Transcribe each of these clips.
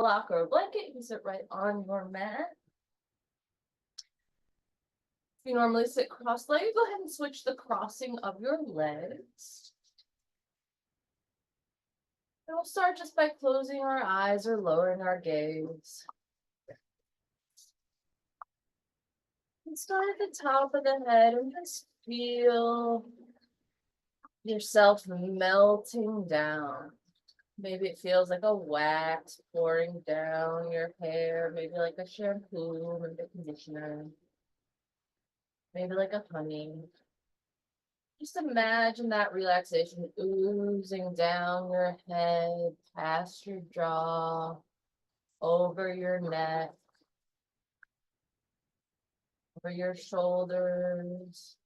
block or a blanket, you can sit right on your mat. If you normally sit cross-legged, go ahead and switch the crossing of your legs. And we'll start just by closing our eyes or lowering our gaze. And start at the top of the head and just feel yourself melting down. Maybe it feels like a wax pouring down your hair, maybe like a shampoo, maybe a conditioner, maybe like a honey. Just imagine that relaxation oozing down your head, past your jaw, over your neck, over your shoulders,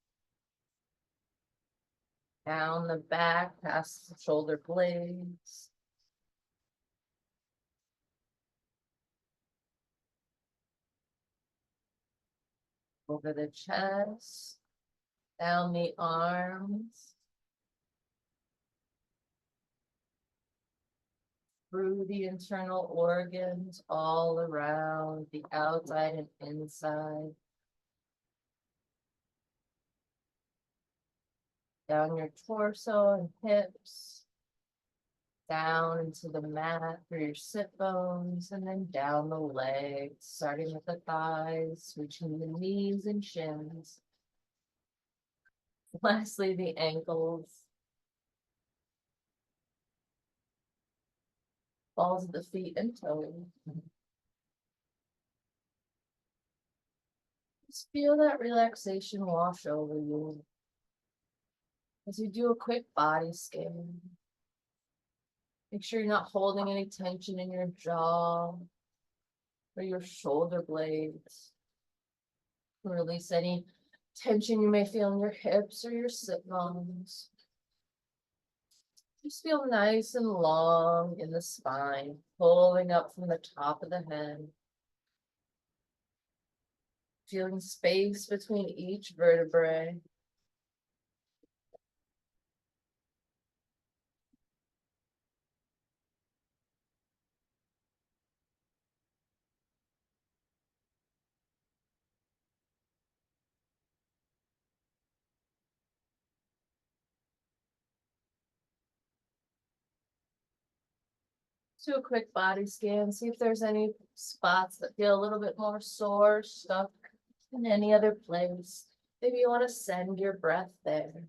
down the back, past the shoulder blades. Over the chest, down the arms, through the internal organs, all around the outside and inside. Down your torso and hips, down into the mat through your sit bones, and then down the legs, starting with the thighs, reaching the knees and shins. Lastly, the ankles, balls of the feet and toes. Just feel that relaxation wash over you as you do a quick body scan. Make sure you're not holding any tension in your jaw or your shoulder blades. Release any tension you may feel in your hips or your sit bones. Just feel nice and long in the spine, pulling up from the top of the head. Feeling space between each vertebrae. Do a quick body scan, see if there's any spots that feel a little bit more sore, stuck in any other place. Maybe you want to send your breath there.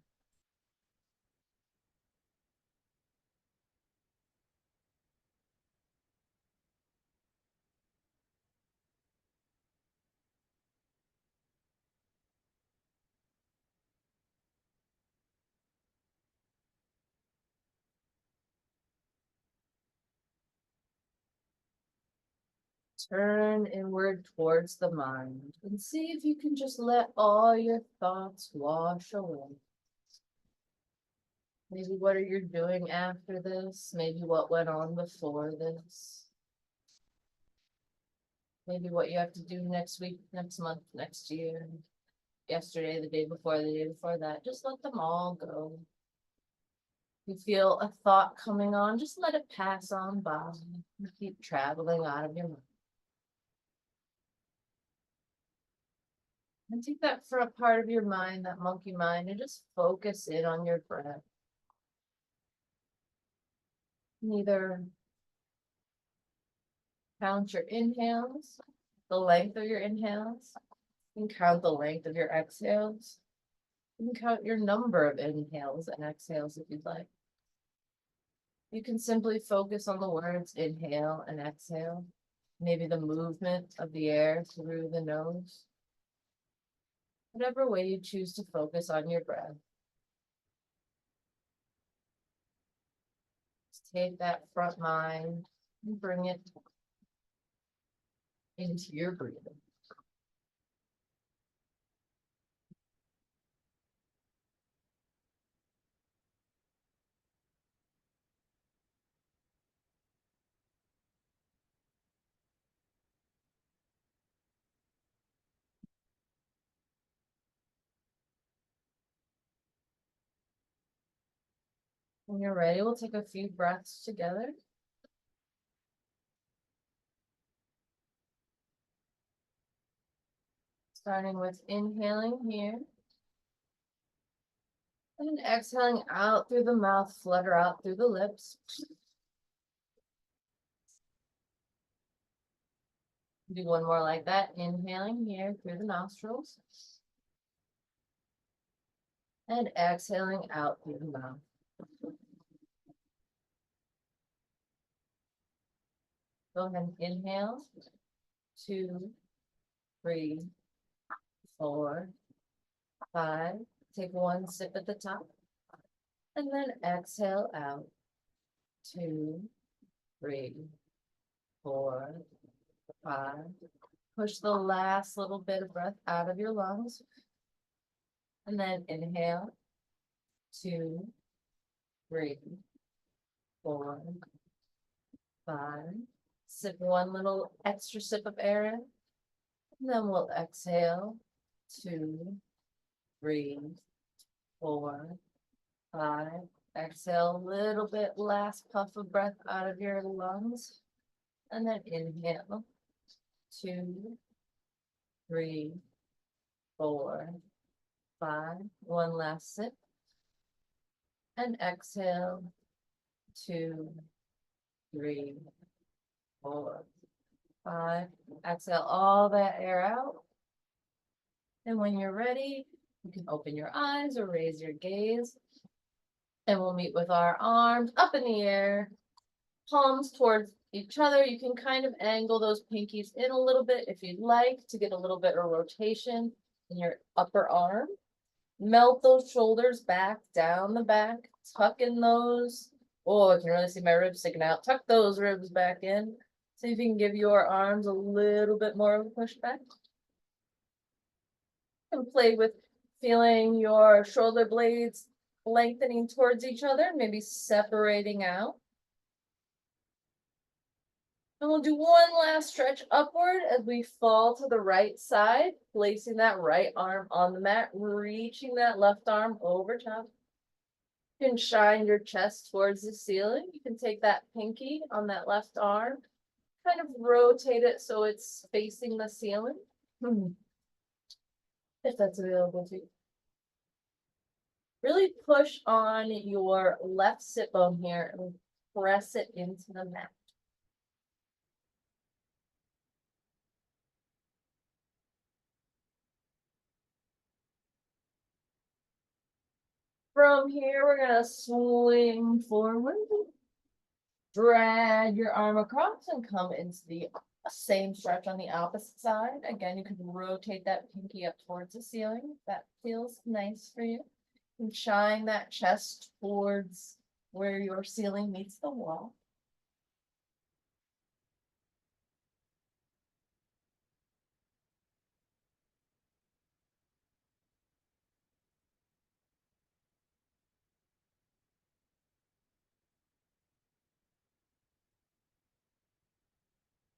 Turn inward towards the mind and see if you can just let all your thoughts wash away. Maybe what are you doing after this? Maybe what went on before this? Maybe what you have to do next week, next month, next year, yesterday, the day before that. Just let them all go. You feel a thought coming on, just let it pass on by. Keep traveling out of your mind. And take that front part of your mind, that monkey mind, and just focus in on your breath. Either count your inhales, the length of your inhales, and count the length of your exhales. You can count your number of inhales and exhales if you'd like. You can simply focus on the words inhale and exhale, maybe the movement of the air through the nose. Whatever way you choose to focus on your breath. Just take that front mind and bring it into your breathing. When you're ready, we'll take a few breaths together. Starting with inhaling here. And exhaling out through the mouth, flutter out through the lips. Do one more like that. Inhaling here through the nostrils. And exhaling out through the mouth. Go ahead and inhale. 2, 3, 4, 5. Take one sip at the top. And then exhale out. 2, 3, 4, 5. Push the last little bit of breath out of your lungs. And then inhale. 2, 3, 4, 5. Sip one little extra sip of air in. And then we'll exhale. 2, 3, 4, 5. Exhale a little bit, last puff of breath out of your lungs. And then inhale. 2, 3, 4, 5. One last sip. And exhale. 2, 3, 4, 5. Exhale all that air out. And when you're ready, you can open your eyes or raise your gaze. And we'll meet with our arms up in the air, palms towards each other. You can kind of angle those pinkies in a little bit if you'd like to get a little bit of rotation in your upper arm. Melt those shoulders back, down the back, tuck in those. Oh, I can really see my ribs sticking out. Tuck those ribs back in. See if you can give your arms a little bit more of a push back. And play with feeling your shoulder blades lengthening towards each other, maybe separating out. And we'll do one last stretch upward as we fall to the right side, placing that right arm on the mat, reaching that left arm over top. You can shine your chest towards the ceiling. You can take that pinky on that left arm, kind of rotate it so it's facing the ceiling. If that's available to you. Really push on your left sit bone here and press it into the mat. From here, we're gonna swing forward. Drag your arm across and come into the same stretch on the opposite side. Again, you can rotate that pinky up towards the ceiling. That feels nice for you. And shine that chest towards where your ceiling meets the wall.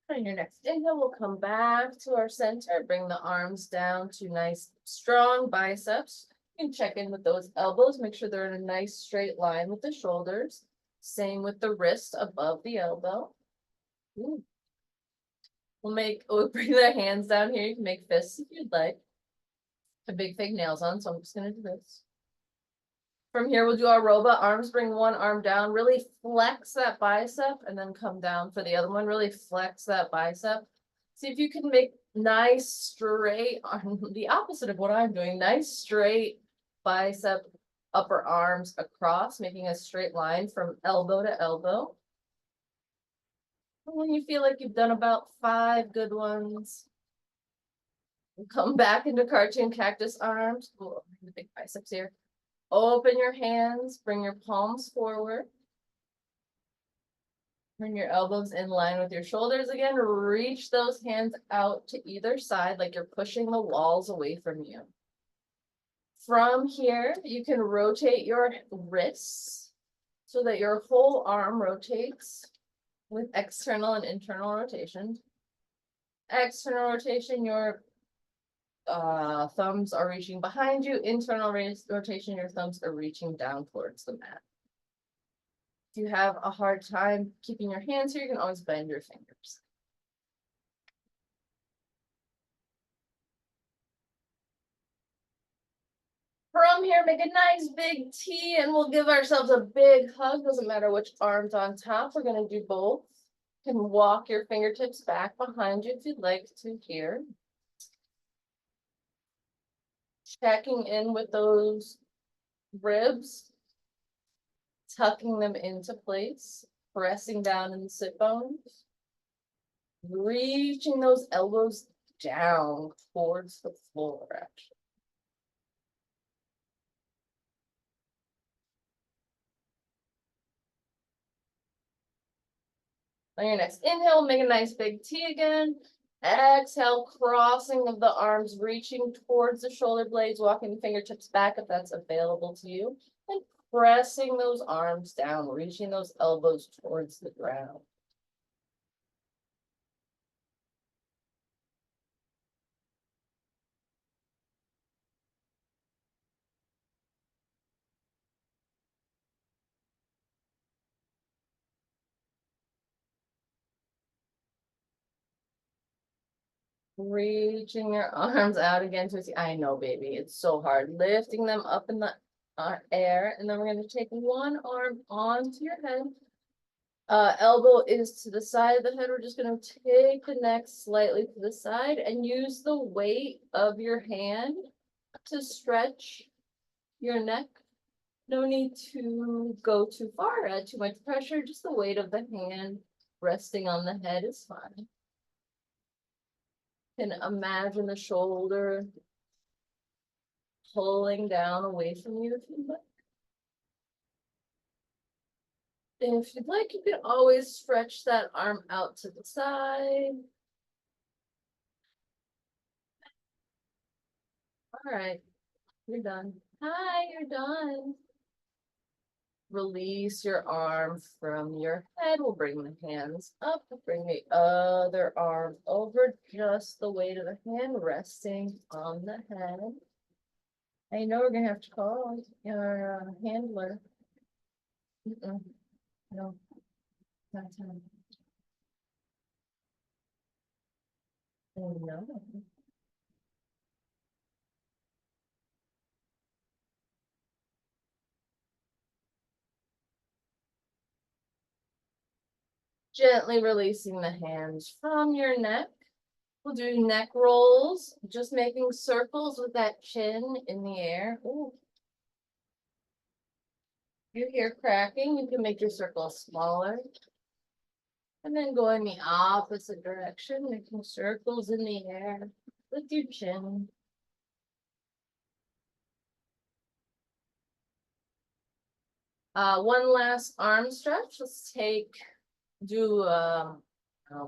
On your next inhale, we'll come back to our center, bring the arms down to nice, strong biceps. You can check in with those elbows, make sure they're in a nice straight line with the shoulders. Same with the wrist above the elbow. Ooh. We'll bring the hands down here. You can make fists if you'd like. A big fake nails on, so I'm just gonna do this. From here, we'll do our robot arms. Bring one arm down, really flex that bicep, and then come down for the other one. Really flex that bicep. See if you can make nice straight arm, the opposite of what I'm doing. Nice straight bicep, upper arms across, making a straight line from elbow to elbow. And when you feel like you've done about 5 good ones, come back into cartoon cactus arms. Ooh, the big biceps here. Open your hands, bring your palms forward. Bring your elbows in line with your shoulders again. Reach those hands out to either side like you're pushing the walls away from you. From here, you can rotate your wrists so that your whole arm rotates with external and internal rotation. External rotation, your thumbs are reaching behind you. Internal rotation, your thumbs are reaching down towards the mat. If you have a hard time keeping your hands here, you can always bend your fingers. here, make a nice big T, and we'll give ourselves a big hug. Doesn't matter which arm's on top. We're gonna do both. You can walk your fingertips back behind you if you'd like to here. Checking in with those ribs, tucking them into place, pressing down in the sit bones, reaching those elbows down towards the floor, actually. On your next inhale, make a nice big T again. Exhale, crossing of the arms, reaching towards the shoulder blades, walking the fingertips back if that's available to you, and pressing those arms down, reaching those elbows towards the ground. Reaching your arms out again to see. I know, baby, it's so hard. Lifting them up in the air, and then we're going to take one arm onto your head. Elbow is to the side of the head. We're just going to take the neck slightly to the side and use the weight of your hand to stretch your neck. No need to go too far, add too much pressure. Just the weight of the hand resting on the head is fine. Can imagine the shoulder pulling down away from you if you'd like. If you'd like, you can always stretch that arm out to the side. All right, you're done. Hi, you're done. Release your arm from your head. We'll bring the hands up. Bring the other arm over. Just the weight of the hand resting on the head. I know we're gonna have to call your handler. No, not time. Oh, no. Gently releasing the hands from your neck. We'll do neck rolls, just making circles with that chin in the air. Ooh. You hear cracking, you can make your circle smaller. And then go in the opposite direction, making circles in the air with your chin. One last arm stretch. Let's do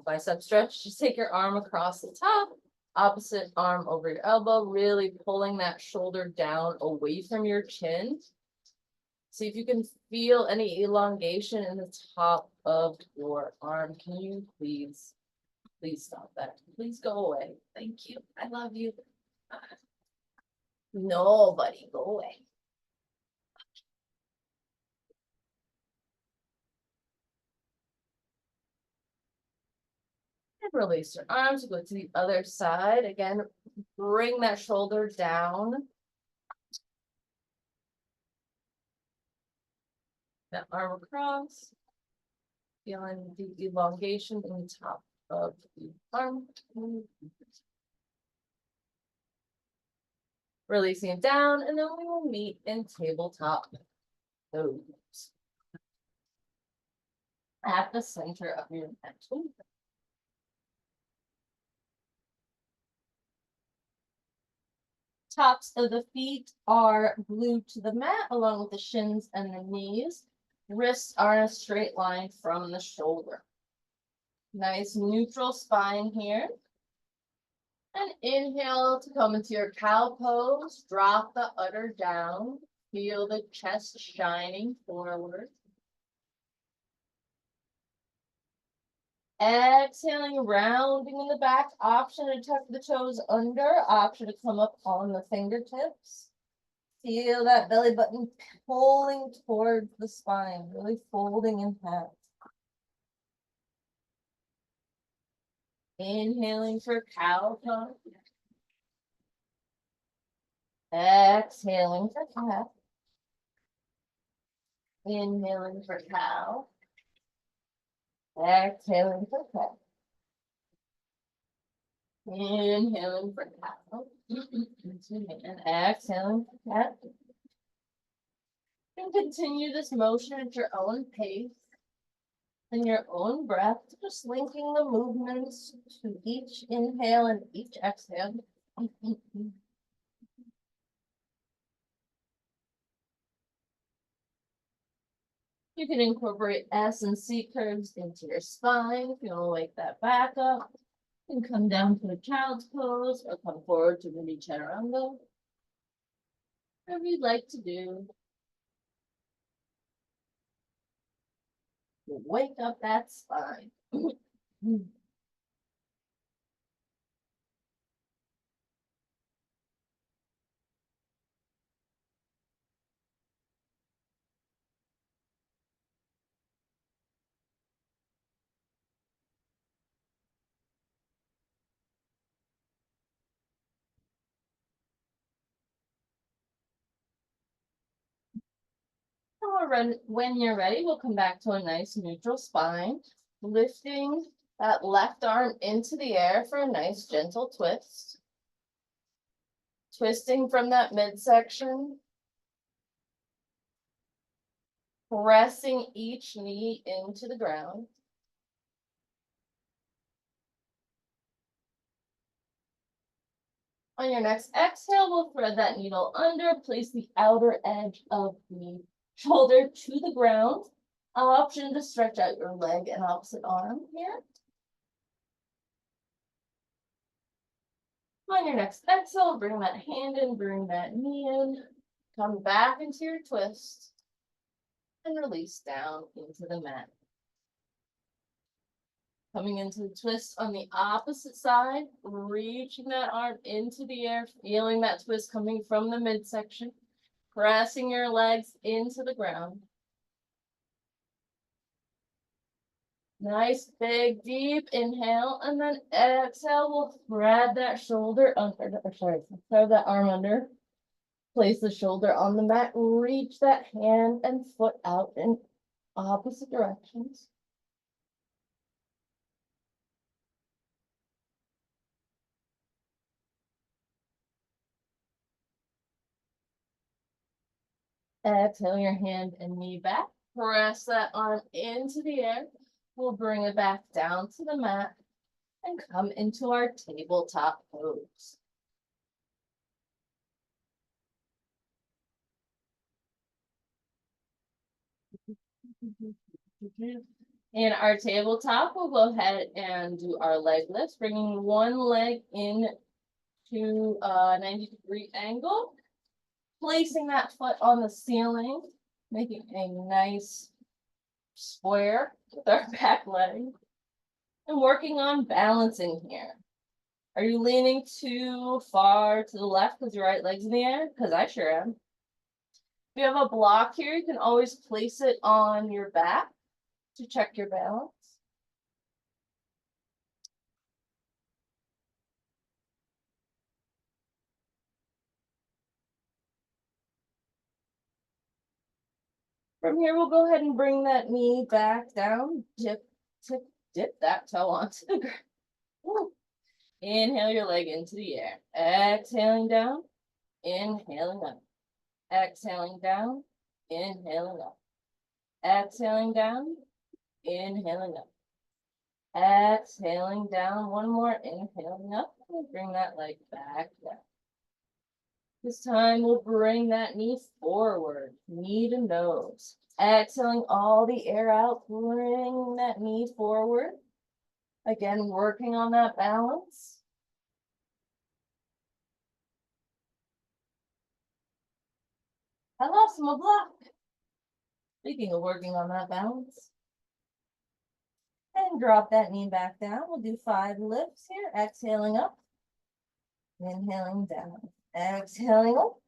bicep stretch. Just take your arm across the top, opposite arm over your elbow, really pulling that shoulder down away from your chin. See if you can feel any elongation in the top of your arm. Can you please stop that? Please go away. Thank you. I love you. Nobody, go away. And release your arms, go to the other side. Again, bring that shoulder down. That arm across. Feeling the elongation in the top of the arm. Releasing it down, and then we will meet in tabletop pose. At the center of your mat. Tops of the feet are glued to the mat along with the shins and the knees. Wrists are in a straight line from the shoulder. Nice neutral spine here. And inhale to come into your cow pose. Drop the udder down. Feel the chest shining forward. Exhaling, rounding in the back. Option to tuck the toes under. Option to come up on the fingertips. Feel that belly button pulling towards the spine, really folding in half. Inhaling for cow pose. Exhaling for cat. Inhaling for cow. Exhaling for cat. Inhaling for cow. Excuse me. And exhaling for cat. And continue this motion at your own pace and your own breath, just linking the movements to each inhale and each exhale. You can incorporate S and C curves into your spine if you want to wake that back up. You can come down to a child's pose or come forward to mini chaturanga. Whatever you'd like to do. Wake up that spine. When you're ready, we'll come back to a nice neutral spine, lifting that left arm into the air for a nice gentle twist. Twisting from that midsection. Pressing each knee into the ground. On your next exhale, we'll thread that needle under, place the outer edge of the shoulder to the ground. Option to stretch out your leg and opposite arm here. On your next exhale, bring that hand in, bring that knee in, come back into your twist, and release down into the mat. Coming into the twist on the opposite side, reaching that arm into the air, feeling that twist coming from the midsection, pressing your legs into the ground. Nice, big, deep inhale, and then exhale, we'll thread that shoulder under, thread that arm under. Place the shoulder on the mat, reach that hand and foot out in opposite directions. Exhale your hand and knee back. Press that arm into the air. We'll bring it back down to the mat and come into our tabletop pose. In our tabletop, we'll go ahead and do our leg lifts, bringing one leg in to a 90-degree angle, placing that foot on the ceiling, making a nice square with our back leg, and working on balancing here. Are you leaning too far to the left because your right leg's in the air? Because I sure am. If you have a block here, you can always place it on your back to check your balance. From here, we'll go ahead and bring that knee back down. Dip that toe onto the ground. Woo. Inhale your leg into the air. Exhaling down. Inhaling up. Exhaling down. Inhaling up. Exhaling down. Inhaling up. Exhaling down. One more. Inhaling up. And bring that leg back down. This time we'll bring that knee forward, knee to nose. Exhaling all the air out, bring that knee forward. Again, working on that balance. I lost my block. Speaking of working on that balance. And drop that knee back down. We'll do 5 lifts here. Exhaling up. Inhaling down. Exhaling up.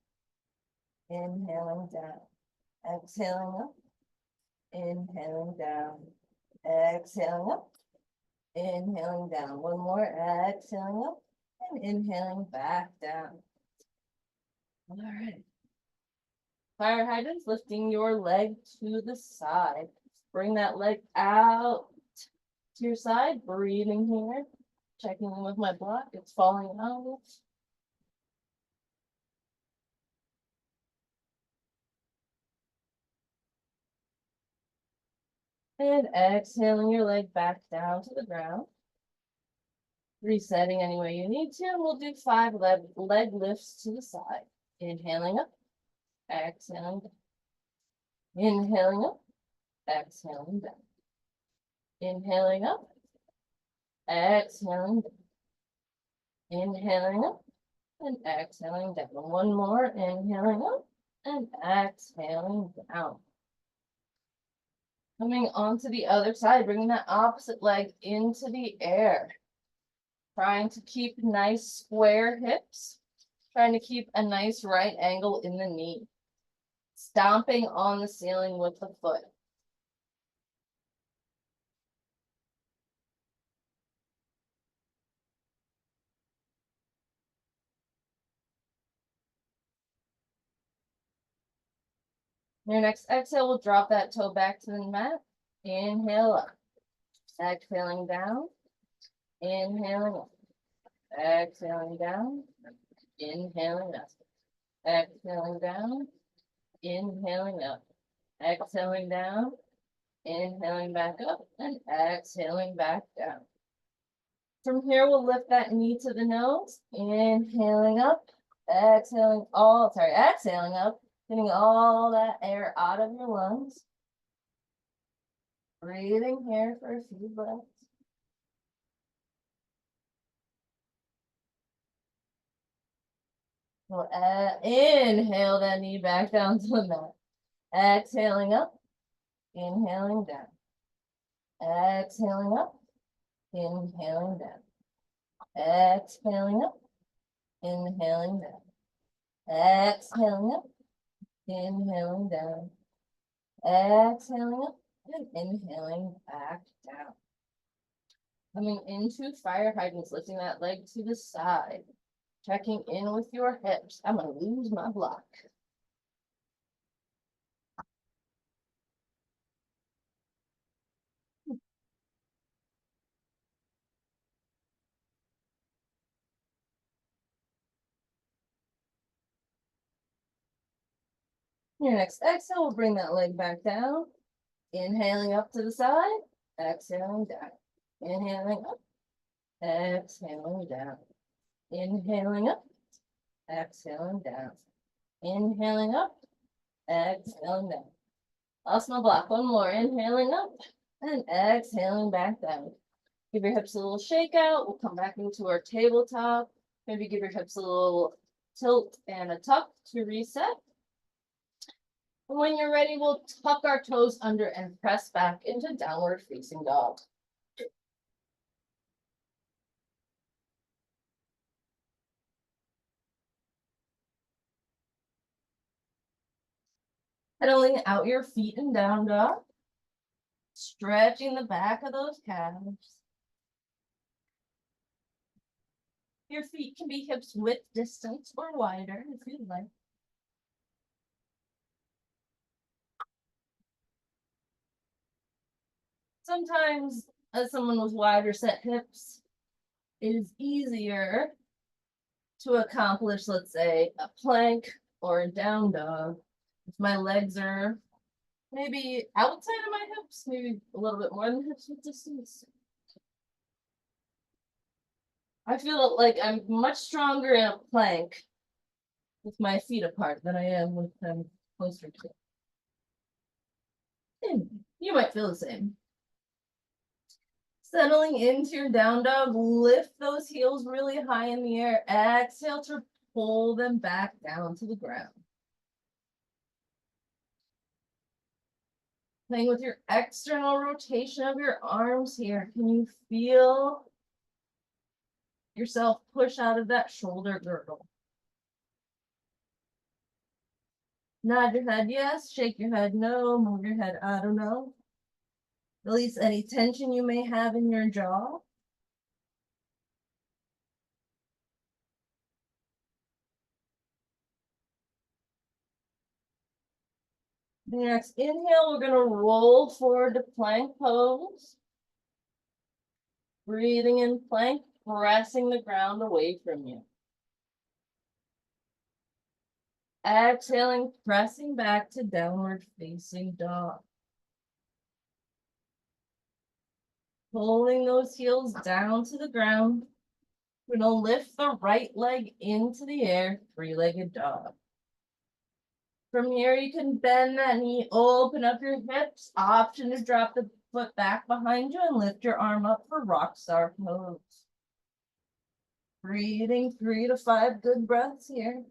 Inhaling down. Exhaling up. Inhaling down. Exhaling up. Inhaling down. One more. Exhaling up. And inhaling back down. All right. Fire hydrants, lifting your leg to the side. Bring that leg out to your side, breathing here. Checking in with my block, it's falling out. And exhaling your leg back down to the ground. Resetting any way you need to. We'll do 5 leg lifts to the side. Inhaling up, exhaling down. Inhaling up, exhaling down. Inhaling up, exhaling down. Inhaling up and exhaling down. One more, inhaling up and exhaling down. Coming onto the other side, bringing that opposite leg into the air. Trying to keep nice square hips. Trying to keep a nice right angle in the knee. Stomping on the ceiling with the foot. Your next exhale will drop that toe back to the mat. Inhale up. Exhaling down. Inhaling up. Exhaling down. Inhaling up. Exhaling down. Inhaling up. Exhaling down. Inhaling back up and exhaling back down. From here, we'll lift that knee to the nose. Inhaling up. Exhaling up. Getting all that air out of your lungs. Breathing here for a few breaths. We'll inhale that knee back down to the mat. Exhaling up. Inhaling down. Exhaling up. Inhaling down. Exhaling up. Inhaling down. Exhaling up. Inhaling down. Exhaling up and inhaling back down. Coming into fire hydrants, lifting that leg to the side. Checking in with your hips. I'm going to lose my block. Your next exhale will bring that leg back down. Inhaling up to the side. Exhaling down. Inhaling up. Exhaling down. Inhaling up. Exhaling down. Inhaling up. Exhaling down. Lost my block. One more. Inhaling up and exhaling back down. Give your hips a little shake out. We'll come back into our tabletop. Maybe give your hips a little tilt and a tuck to reset. And when you're ready, we'll tuck our toes under and press back into downward facing dog. Pedaling out your feet and down dog. Stretching the back of those calves. Your feet can be hips width distance or wider if you'd like. Sometimes, as someone with wider set hips, it is easier to accomplish, let's say, a plank or a down dog. If my legs are maybe outside of my hips, maybe a little bit more than hips width distance. I feel like I'm much stronger in a plank with my feet apart than I am with them closer to. You might feel the same. Settling into your down dog, lift those heels really high in the air. Exhale to pull them back down to the ground. Playing with your external rotation of your arms here. Can you feel yourself push out of that shoulder girdle? Nod your head yes, shake your head no, move your head I don't know. Release any tension you may have in your jaw. Next inhale, we're gonna roll forward to plank pose. Breathing in plank, pressing the ground away from you. Exhaling, pressing back to downward facing dog. Pulling those heels down to the ground. We're gonna lift the right leg into the air, three-legged dog. From here, you can bend that knee, open up your hips. Option to drop the foot back behind you and lift your arm up for rock star pose. Breathing 3 to 5 good breaths here.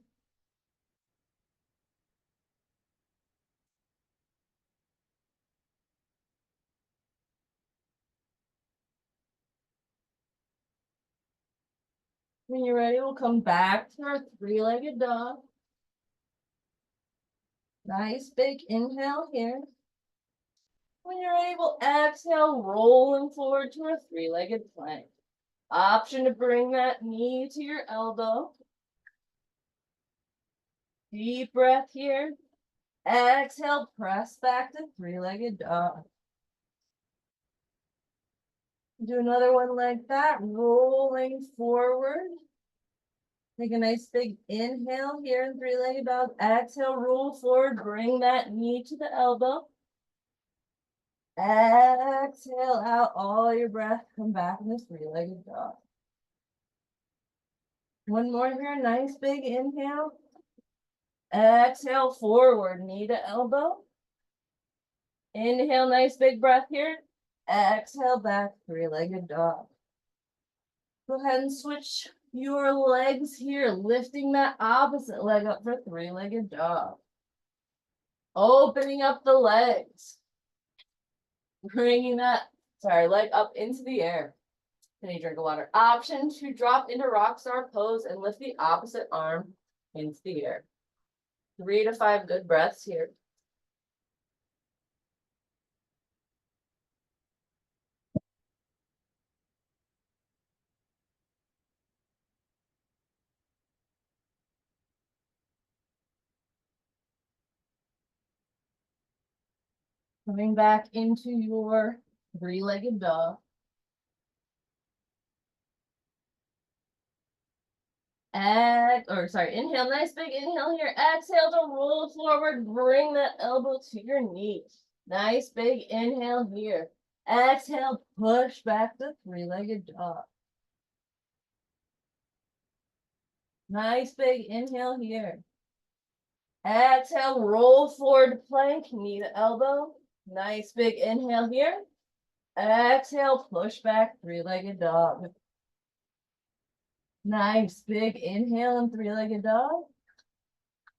When you're ready, we'll come back to our three-legged dog. Nice big inhale here. When you're ready, we'll exhale, rolling forward to our three-legged plank. Option to bring that knee to your elbow. Deep breath here. Exhale, press back to three-legged dog. Do another one like that, rolling forward. Take a nice big inhale here in three-legged dog. Exhale, roll forward, bring that knee to the elbow. Exhale out all your breath, come back in this three-legged dog. One more here, nice big inhale. Exhale, forward, knee to elbow. Inhale, nice big breath here. Exhale, back, three-legged dog. Go ahead and switch your legs here, lifting that opposite leg up for three-legged dog. Opening up the legs. Bringing that, leg up into the air. Then you drink of water. Option to drop into rock star pose and lift the opposite arm into the air. 3 to 5 good breaths here. Coming back into your three-legged dog. Inhale, nice big inhale here. Exhale to roll forward, bring that elbow to your knee. Nice big inhale here. Exhale, push back to three-legged dog. Nice big inhale here. Exhale, roll forward plank, knee to elbow. Nice big inhale here. Exhale, push back, three-legged dog. Nice big inhale and three-legged dog.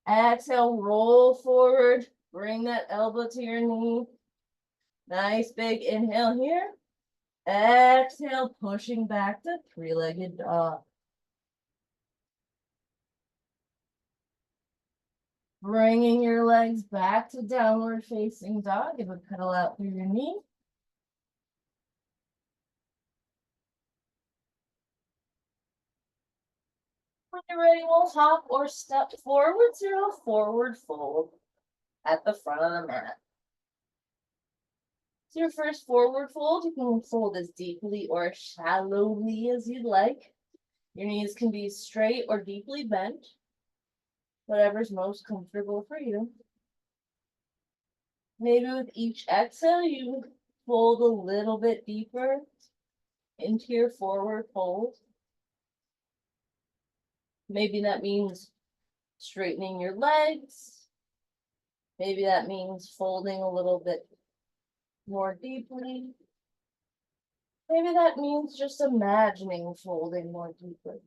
Exhale, roll forward, bring that elbow to your knee. Nice big inhale here. Exhale, pushing back to three-legged dog. Bringing your legs back to downward facing dog. Give a pedal out through your knee. When you're ready, we'll hop or step forward to a forward fold at the front of the mat. So your first forward fold, you can fold as deeply or shallowly as you'd like. Your knees can be straight or deeply bent, whatever's most comfortable for you. Maybe with each exhale, you fold a little bit deeper into your forward fold. Maybe that means straightening your legs. Maybe that means folding a little bit more deeply. Maybe that means just imagining folding more deeply.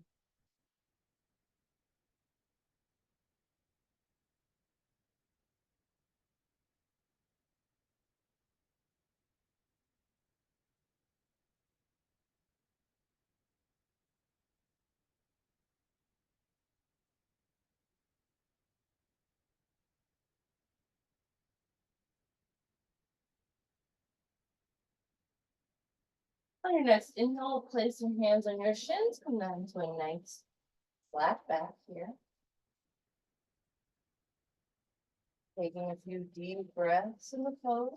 On your next inhale, place your hands on your shins, come down to a nice flat back here. Taking a few deep breaths in the pose.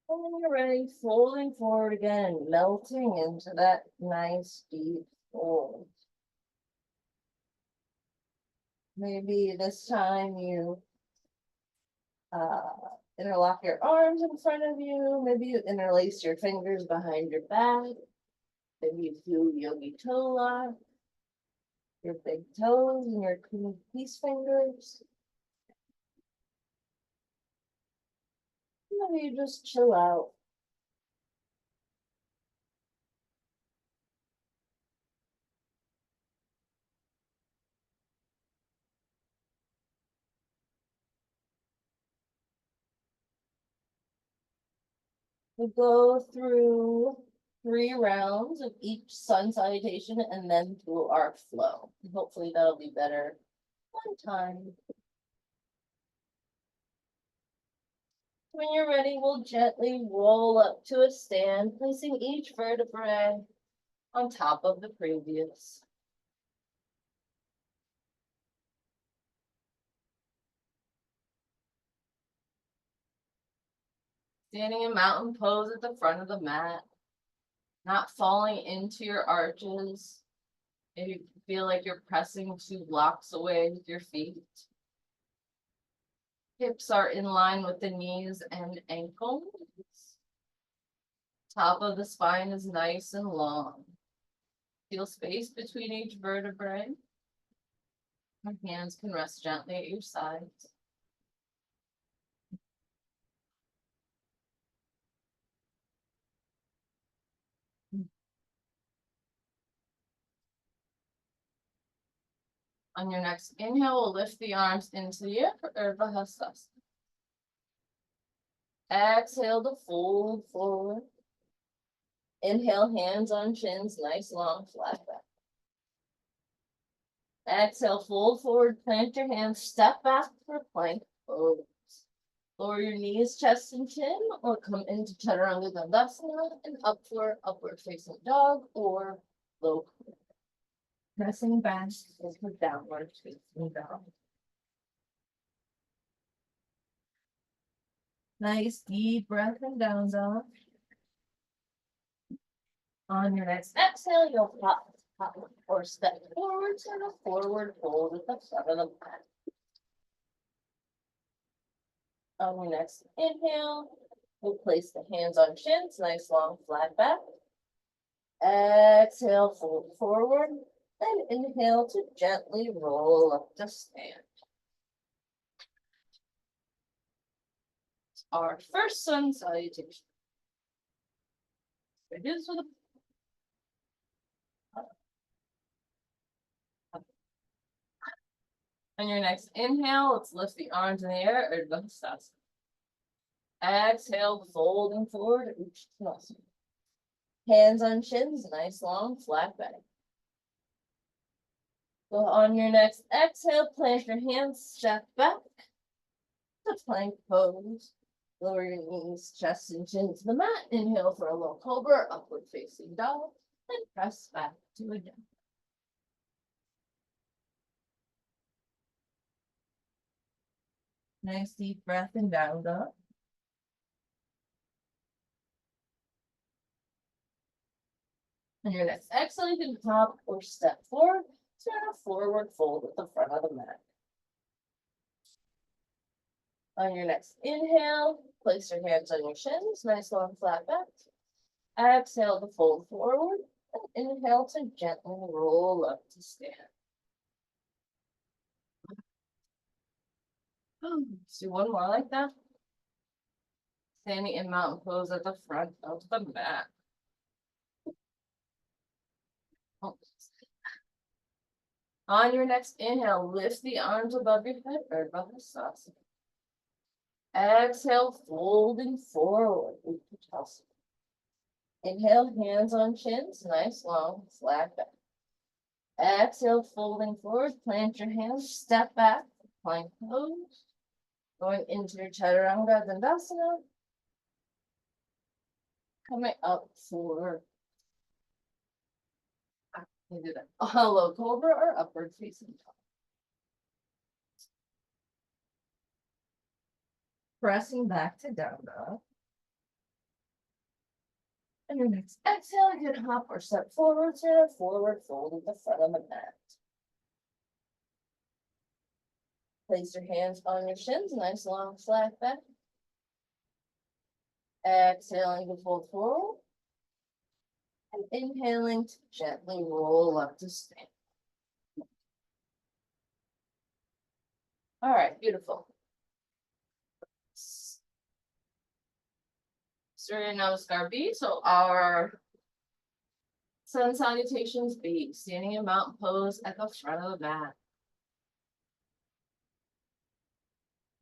And when you're ready, folding forward again, melting into that nice deep fold. Maybe this time you interlock your arms in front of you. Maybe you interlace your fingers behind your back. Maybe you do yogi toe lock. Your big toes and your peace fingers. Maybe you just chill out. We go through 3 rounds of each sun salutation and then through our flow. Hopefully that'll be better one time. When you're ready, we'll gently roll up to a stand, placing each vertebrae on top of the previous. Standing in mountain pose at the front of the mat, not falling into your arches. If you feel like you're pressing 2 blocks away with your feet. Hips are in line with the knees and ankles. Top of the spine is nice and long. Feel space between each vertebrae. Your hands can rest gently at your sides. On your next inhale, we'll lift the arms into the air for Urdhva Hastasana. Exhale to fold forward. Inhale, hands on shins, nice long flat back. Exhale, fold forward, plant your hands, step back for plank pose. Lower your knees, chest, and chin, or come into Chaturanga Dandasana and up for upward facing dog or low. Pressing back into downward facing dog. Nice deep breath and down dog. On your next exhale, you'll pop or step forward to the forward fold at the front of the mat. On your next inhale, we'll place the hands on shins, nice long flat back. Exhale, fold forward, and inhale to gently roll up to stand. Our first sun salutation. Reduce with a on your next inhale, let's lift the arms in the air, Urdhva Hastasana. Exhale, folding forward, Uttanasana. Hands on shins, nice long flat back. So on your next exhale, plant your hands, step back to plank pose. Lower your knees, chest, and chin to the mat. Inhale for a low cobra, upward facing dog, and press back to a jump. Nice deep breath and down dog. On your next exhale, you can hop or step forward to a forward fold at the front of the mat. On your next inhale, place your hands on your shins, nice long flat back. Exhale to fold forward, and inhale to gently roll up to stand. Let's do one more like that. Standing in mountain pose at the front of the mat. On your next inhale, lift the arms above your head, Urdhva Hastasana. Exhale, folding forward, Uttanasana. Inhale, hands on chins, nice long flat back. Exhale, folding forward, plant your hands, step back, plank pose. Going into your Chaturanga Dandasana. Coming up for You do that. Low cobra or upward facing dog. Pressing back to down dog. And your next exhale, you can hop or step forward to forward fold at the front of the mat. Place your hands on your shins, nice long flat back. Exhaling to fold forward. And inhaling to gently roll up to stand. All right, beautiful. Surya Namaskar B. So our sun salutations B, standing in mountain pose at the front of the mat.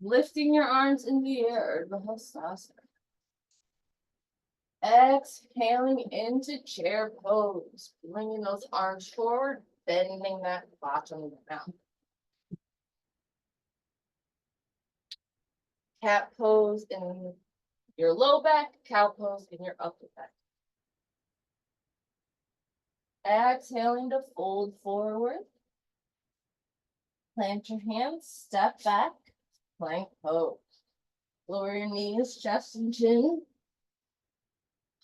Lifting your arms in the air, Urdhva Hastasana. Exhaling into chair pose, bringing those arms forward, bending that bottom down. Cat pose in your low back, cow pose in your upper back. Exhaling to fold forward. Plant your hands, step back, plank pose. Lower your knees, chest and chin.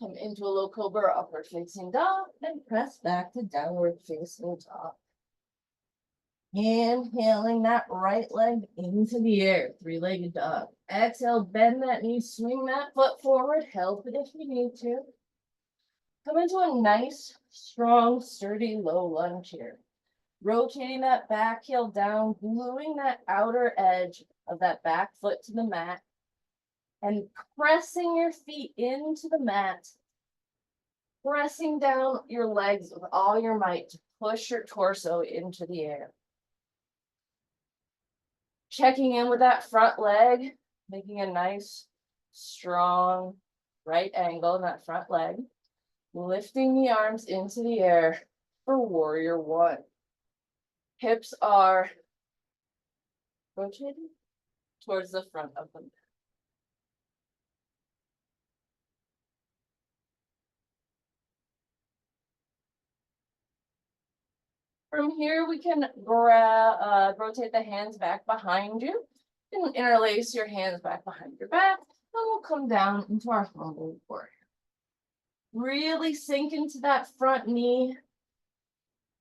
Come into a low cobra, upward facing dog, and press back to downward facing dog. Inhaling that right leg into the air, three-legged dog. Exhale, bend that knee, swing that foot forward, help it if you need to. Come into a nice, strong, sturdy, low lunge here. Rotating that back heel down, gluing that outer edge of that back foot to the mat, and pressing your feet into the mat, pressing down your legs with all your might to push your torso into the air. Checking in with that front leg, making a nice, strong right angle in that front leg. Lifting the arms into the air for warrior one. Hips are rotated towards the front of the mat. From here, we can rotate the hands back behind you and interlace your hands back behind your back. And we'll come down into our humble warrior. Really sink into that front knee.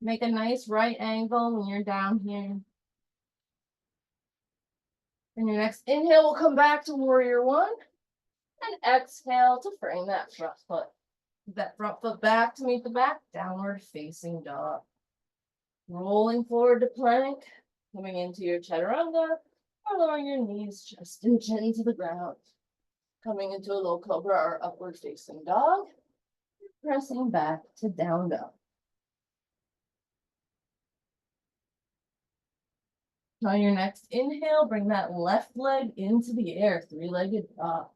Make a nice right angle when you're down here. And your next inhale will come back to warrior one. And exhale to frame that front foot. That front foot back to meet the back, downward facing dog. Rolling forward to plank, coming into your chaturanga, or lowering your knees, chest and chin to the ground. Coming into a low cobra or upward facing dog, pressing back to down dog. On your next inhale, bring that left leg into the air, three-legged dog.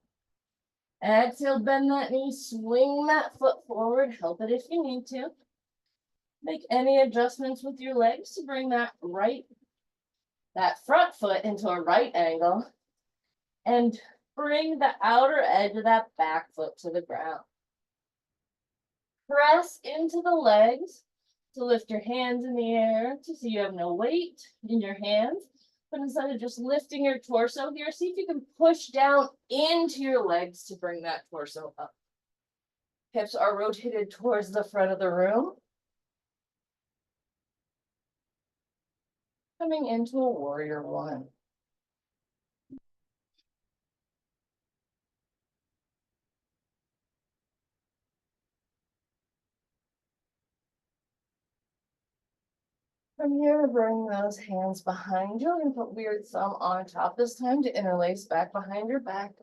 Exhale, bend that knee, swing that foot forward, help it if you need to. Make any adjustments with your legs to bring that front foot into a right angle and bring the outer edge of that back foot to the ground. Press into the legs to lift your hands in the air to see you have no weight in your hands. But instead of just lifting your torso here, see if you can push down into your legs to bring that torso up. Hips are rotated towards the front of the room. Coming into a warrior one. From here, bring those hands behind you and put weird thumb on top this time to interlace back behind your back.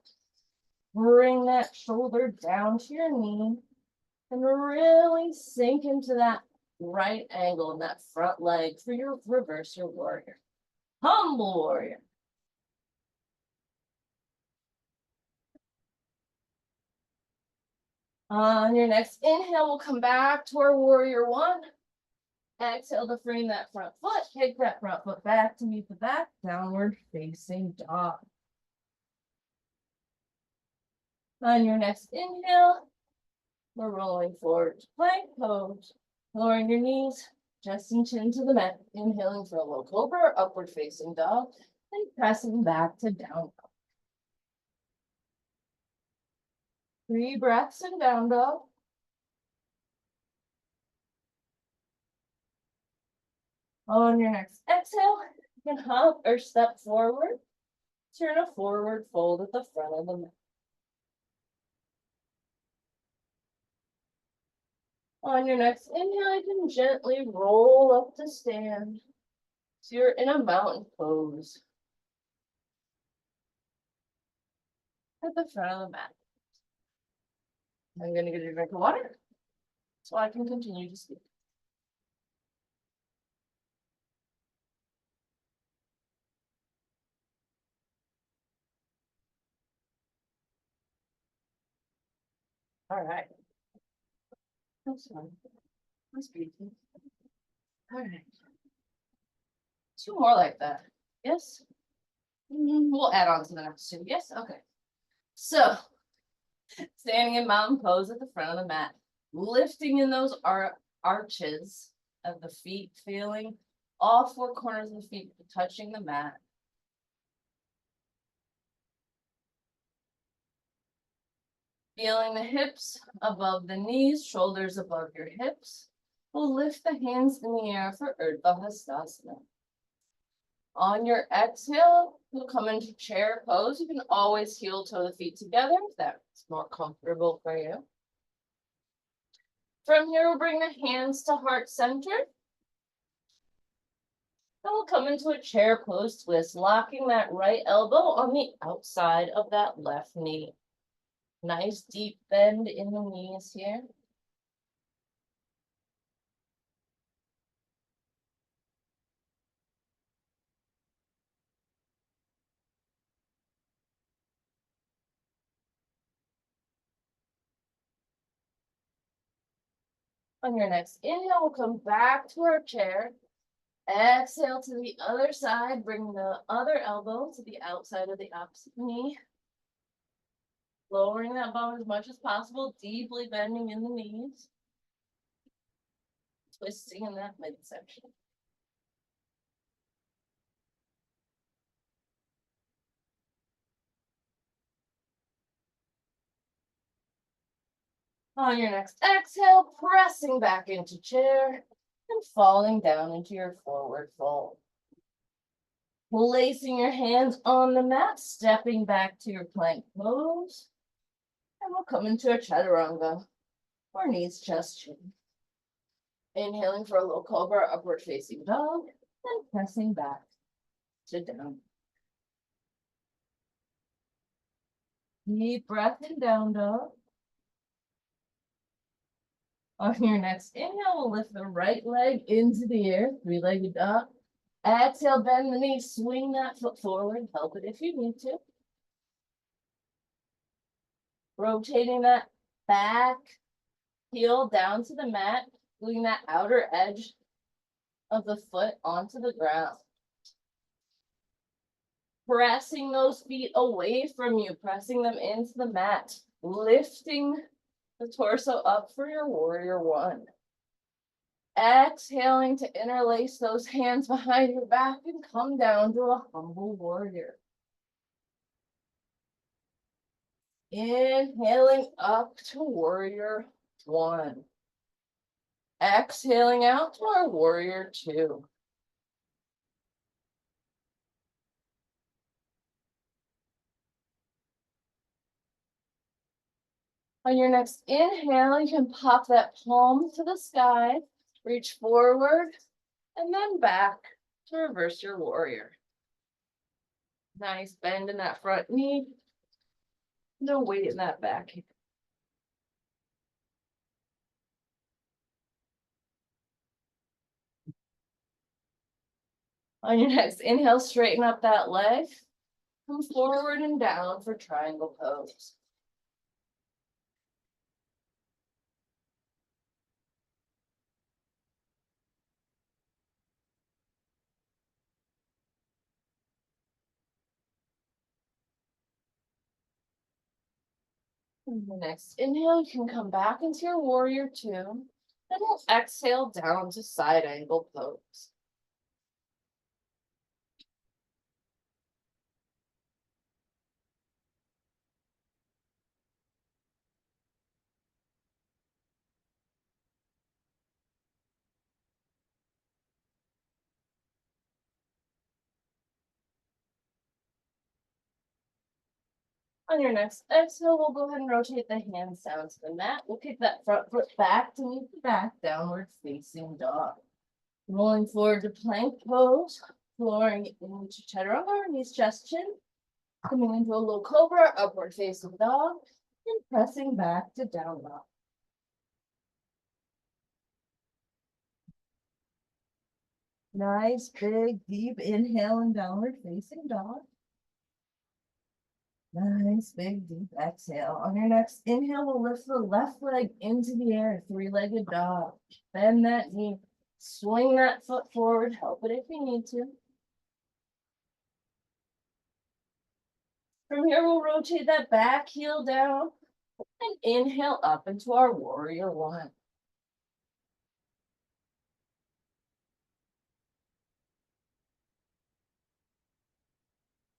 Bring that shoulder down to your knee and really sink into that right angle in that front leg for your reverse your warrior. Humble warrior. On your next inhale, we'll come back to our warrior one. Exhale to frame that front foot. Kick that front foot back to meet the back. Downward facing dog. On your next inhale, we're rolling forward to plank pose. Lowering your knees, chest and chin to the mat, inhaling for a low cobra, upward facing dog, and pressing back to down dog. 3 breaths in down dog. On your next exhale, you can hop or step forward. Turn a forward fold at the front of the mat. On your next inhale, you can gently roll up to stand. So you're in a mountain pose at the front of the mat. I'm going to get a drink of water so I can continue to speak. All right. That's fine. That's beautiful. All right. 2 more like that. Yes? We'll add on to the next 2. Yes? Okay. So, standing in mountain pose at the front of the mat, lifting in those arches of the feet, feeling all 4 corners of the feet touching the mat. Feeling the hips above the knees, shoulders above your hips. We'll lift the hands in the air for Urdhva Hastasana. On your exhale, you'll come into chair pose. You can always heel toe the feet together if that's more comfortable for you. From here, we'll bring the hands to heart center. Then we'll come into a chair pose twist, locking that right elbow on the outside of that left knee. Nice deep bend in the knees here. On your next inhale, we'll come back to our chair. Exhale to the other side, bring the other elbow to the outside of the opposite knee. Lowering that bone as much as possible, deeply bending in the knees. Twisting in that midsection. On your next exhale, pressing back into chair and falling down into your forward fold. Placing your hands on the mat, stepping back to your plank pose. And we'll come into a chaturanga, or knees, chest, chin. Inhaling for a low cobra, upward facing dog, and pressing back to down. Deep breath in down dog. On your next inhale, we'll lift the right leg into the air, 3-legged dog. Exhale, bend the knee, swing that foot forward, help it if you need to. Rotating that back heel down to the mat, gluing that outer edge of the foot onto the ground. Pressing those feet away from you, pressing them into the mat, lifting the torso up for your warrior 1. Exhaling to interlace those hands behind your back and come down to a humble warrior. Inhaling up to warrior 1. Exhaling out to our warrior 2. On your next inhale, you can pop that palm to the sky, reach forward, and then back to reverse your warrior. Nice bend in that front knee. No weight in that back. On your next inhale, straighten up that leg. Come forward and down for triangle pose. And the next inhale, you can come back into your warrior 2. Then we'll exhale down to side angle pose. On your next exhale, we'll go ahead and rotate the hands down to the mat. We'll kick that front foot back to meet the back, downward facing dog. Rolling forward to plank pose, lowering into chaturanga, knees, chest, chin. Coming into a low cobra, upward facing dog, and pressing back to down dog. Nice, big, deep inhale and downward facing dog. Nice, big, deep exhale. On your next inhale, we'll lift the left leg into the air, three-legged dog. Bend that knee, swing that foot forward, help it if you need to. From here, we'll rotate that back heel down and inhale up into our warrior one.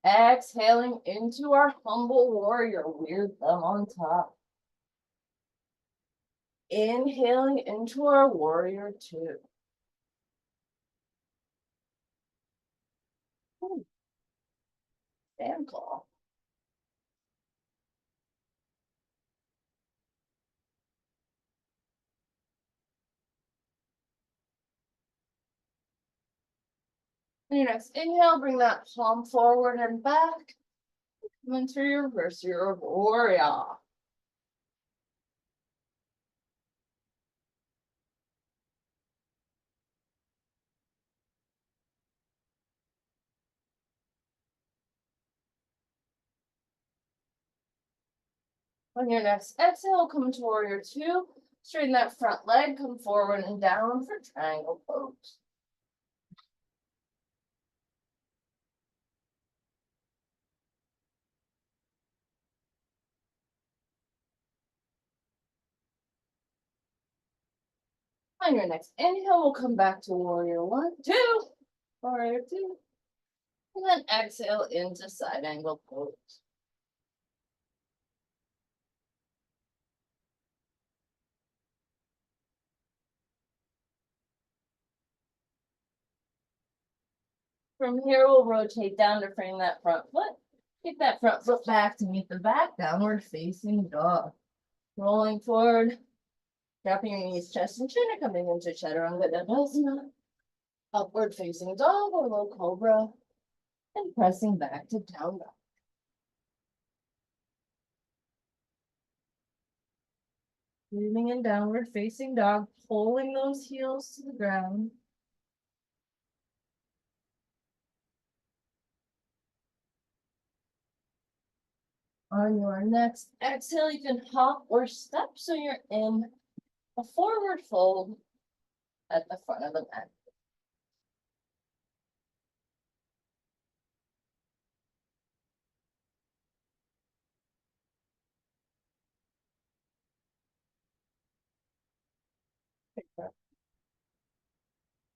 Exhaling into our humble warrior, weird thumb on top. Inhaling into our warrior two. Fan claw. On your next inhale, bring that palm forward and back. Come into your reverse, your warrior. On your next exhale, come to warrior two. Straighten that front leg, come forward and down for triangle pose. On your next inhale, we'll come back to warrior one, two, warrior two, and then exhale into side angle pose. From here, we'll rotate down to frame that front foot. Kick that front foot back to meet the back, downward facing dog. Rolling forward, dropping your knees, chest, and chin, and coming into chaturanga dandasana. Upward facing dog or low cobra, and pressing back to down dog. Moving in downward facing dog, pulling those heels to the ground. On your next exhale, you can hop or step so you're in a forward fold at the front of the mat.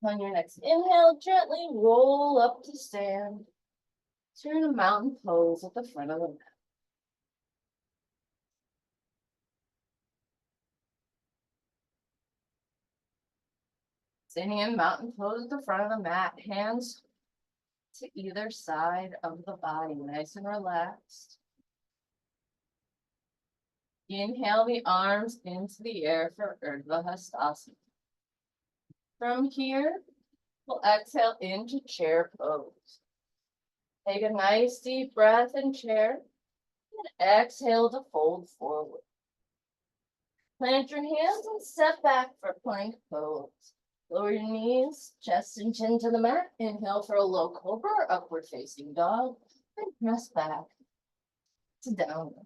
On your next inhale, gently roll up to stand. Turn a mountain pose at the front of the mat. Standing in mountain pose at the front of the mat, hands to either side of the body, nice and relaxed. Inhale the arms into the air for Urdhva Hastasana. From here, we'll exhale into chair pose. Take a nice deep breath in chair and exhale to fold forward. Plant your hands and step back for plank pose. Lower your knees, chest and chin to the mat. Inhale for a low cobra or upward facing dog. And press back to downward.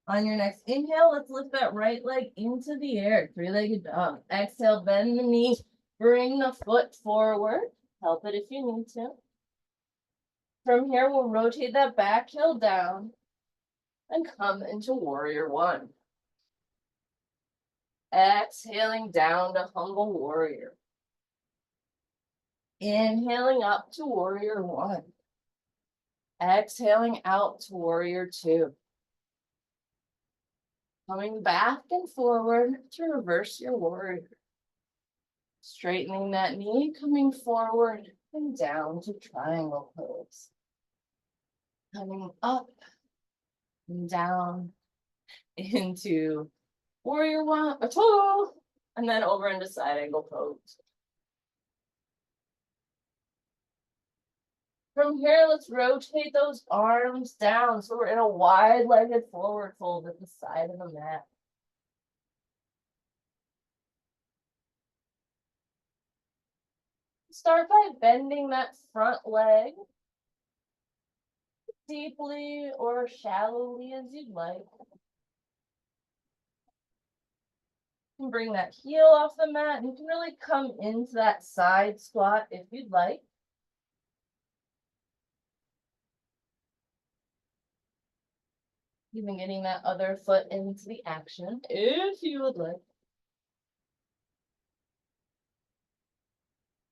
On your next inhale, let's lift that right leg into the air, three-legged dog. Exhale, bend the knee, bring the foot forward. Help it if you need to. From here, we'll rotate that back heel down and come into warrior one. Exhaling down to humble warrior. Inhaling up to warrior one. Exhaling out to warrior two. Coming back and forward to reverse your warrior. Straightening that knee, coming forward and down to triangle pose. Coming up and down into warrior one, a toe, and then over into side angle pose. From here, let's rotate those arms down so we're in a wide-legged forward fold at the side of the mat. Start by bending that front leg deeply or shallowly as you'd like. You can bring that heel off the mat and you can really come into that side squat if you'd like. Even getting that other foot into the action if you would like.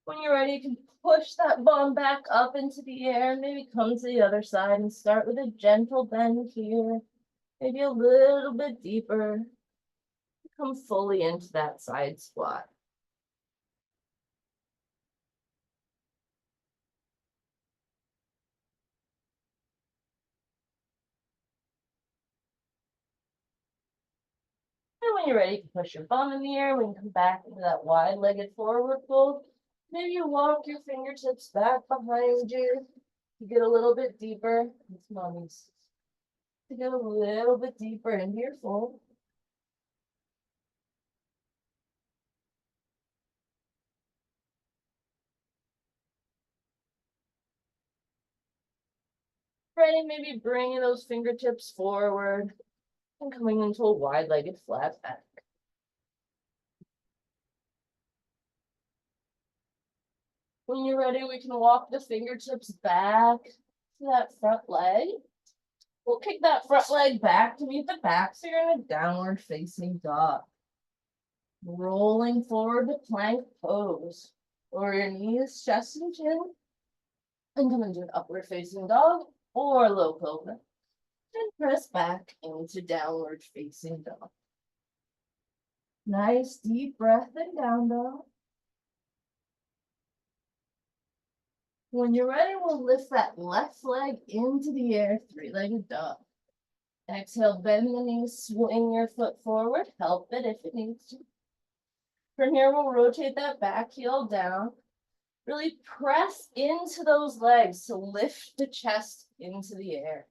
When you're ready, you can push that bum back up into the air, maybe come to the other side and start with a gentle bend here, maybe a little bit deeper. Come fully into that side squat. And when you're ready, you can push your bum in the air. We can come back into that wide-legged forward fold. Maybe you walk your fingertips back behind you to get a little bit deeper. It's mommy's. To get a little bit deeper into your fold. Ready, maybe bringing those fingertips forward and coming into a wide-legged flat back. When you're ready, we can walk the fingertips back to that front leg. We'll kick that front leg back to meet the back, so you're in a downward facing dog. Rolling forward to plank pose. Lower your knees, chest and chin. And come into an upward facing dog or low cobra. And press back into downward facing dog. Nice deep breath and down dog. When you're ready, we'll lift that left leg into the air, three-legged dog. Exhale, bend the knees, swing your foot forward, help it if it needs to. From here, we'll rotate that back heel down. Really press into those legs to lift the chest into the air.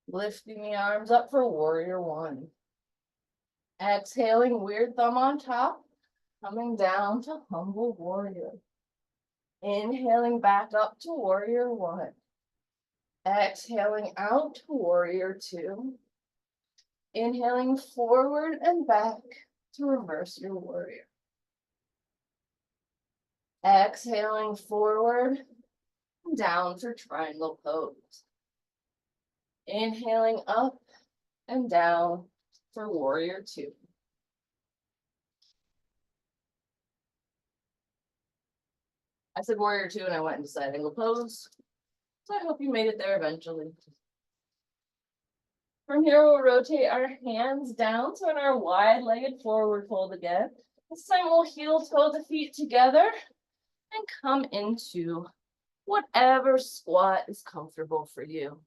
Lifting the arms up for warrior one. Exhaling, weird thumb on top, coming down to humble warrior. Inhaling back up to warrior one. Exhaling out to warrior two. Inhaling forward and back to reverse your warrior. Exhaling forward and down for triangle pose. Inhaling up and down for warrior two. I said warrior two and I went into side angle pose. So I hope you made it there eventually. From here, we'll rotate our hands down to our wide-legged forward fold again. This time we'll heel toe the feet together and come into whatever squat is comfortable for you.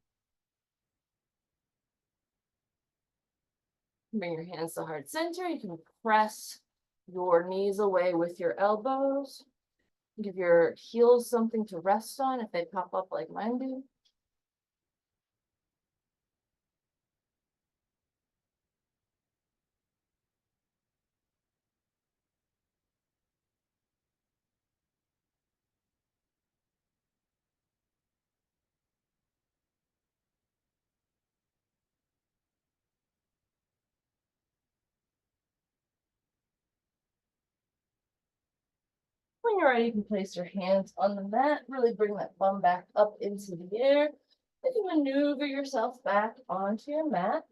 Bring your hands to heart center. You can press your knees away with your elbows. Give your heels something to rest on if they pop up like mine do. When you're ready, you can place your hands on the mat, really bring that bum back up into the air. Then you maneuver yourself back onto your mat.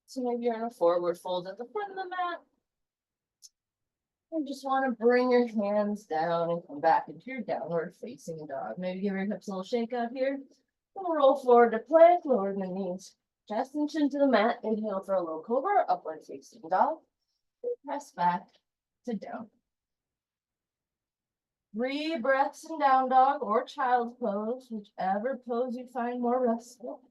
So maybe you're in a forward fold at the front of the mat. You just want to bring your hands down and come back into your downward facing dog. Maybe give your hips a little shake out here. We'll roll forward to plank, lower the knees, chest and chin to the mat. Inhale for a low cobra, upward facing dog. And press back to down. 3 breaths in down dog or child's pose, whichever pose you find more restful.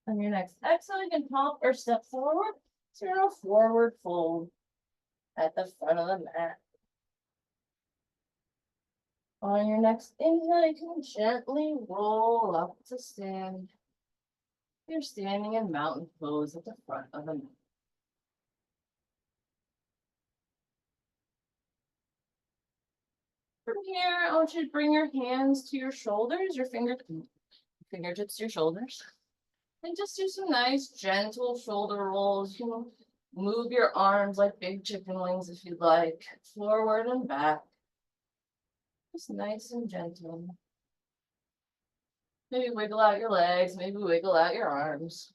On your next exhale, you can hop or step forward. So you're in a forward fold at the front of the mat. On your next inhale, you can gently roll up to stand. You're standing in mountain pose at the front of the mat. From here, I want you to bring your hands to your shoulders, your fingertips to your shoulders. And just do some nice gentle shoulder rolls. You can move your arms like big chicken wings if you'd like, forward and back. Just nice and gentle. Maybe wiggle out your legs, maybe wiggle out your arms.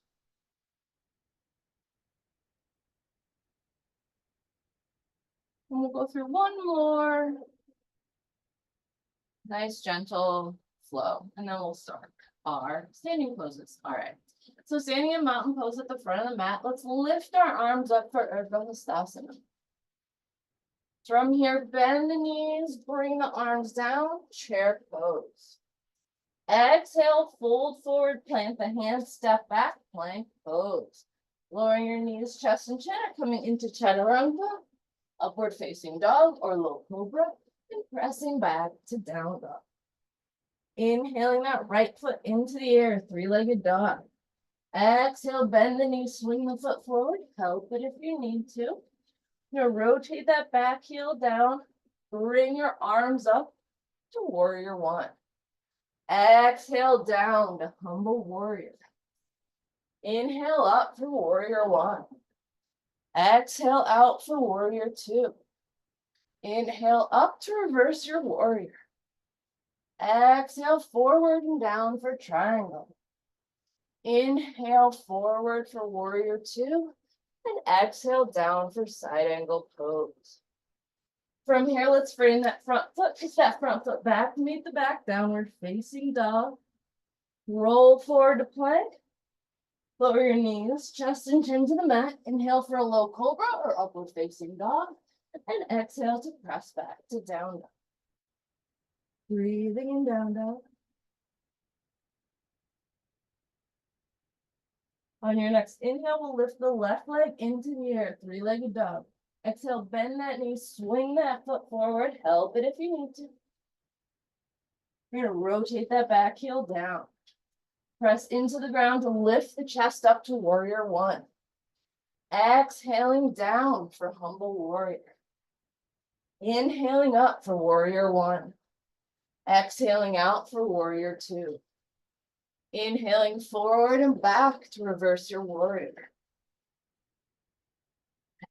And we'll go through one more nice gentle flow, and then we'll start our standing poses. All right. So standing in mountain pose at the front of the mat, let's lift our arms up for Urdhva Hastasana. From here, bend the knees, bring the arms down, chair pose. Exhale, fold forward, plant the hands, step back, plank pose. Lowering your knees, chest and chin are coming into Chaturanga, upward facing dog or low cobra, and pressing back to down dog. Inhaling that right foot into the air, 3-legged dog. Exhale, bend the knee, swing the foot forward, help it if you need to. You're gonna rotate that back heel down, bring your arms up to warrior 1. Exhale down to humble warrior. Inhale up for warrior 1. Exhale out for warrior 2. Inhale up to reverse your warrior. Exhale forward and down for triangle. Inhale forward for warrior 2 and exhale down for side angle pose. From here, let's frame that front foot, kick that front foot back to meet the back, downward facing dog. Roll forward to plank. Lower your knees, chest and chin to the mat. Inhale for a low cobra or upward facing dog. And exhale to press back to down dog. Breathing in down dog. On your next inhale, we'll lift the left leg into the air, 3-legged dog. Exhale, bend that knee, swing that foot forward, help it if you need to. You're gonna rotate that back heel down. Press into the ground to lift the chest up to warrior 1. Exhaling down for humble warrior. Inhaling up for warrior 1. Exhaling out for warrior 2. Inhaling forward and back to reverse your warrior.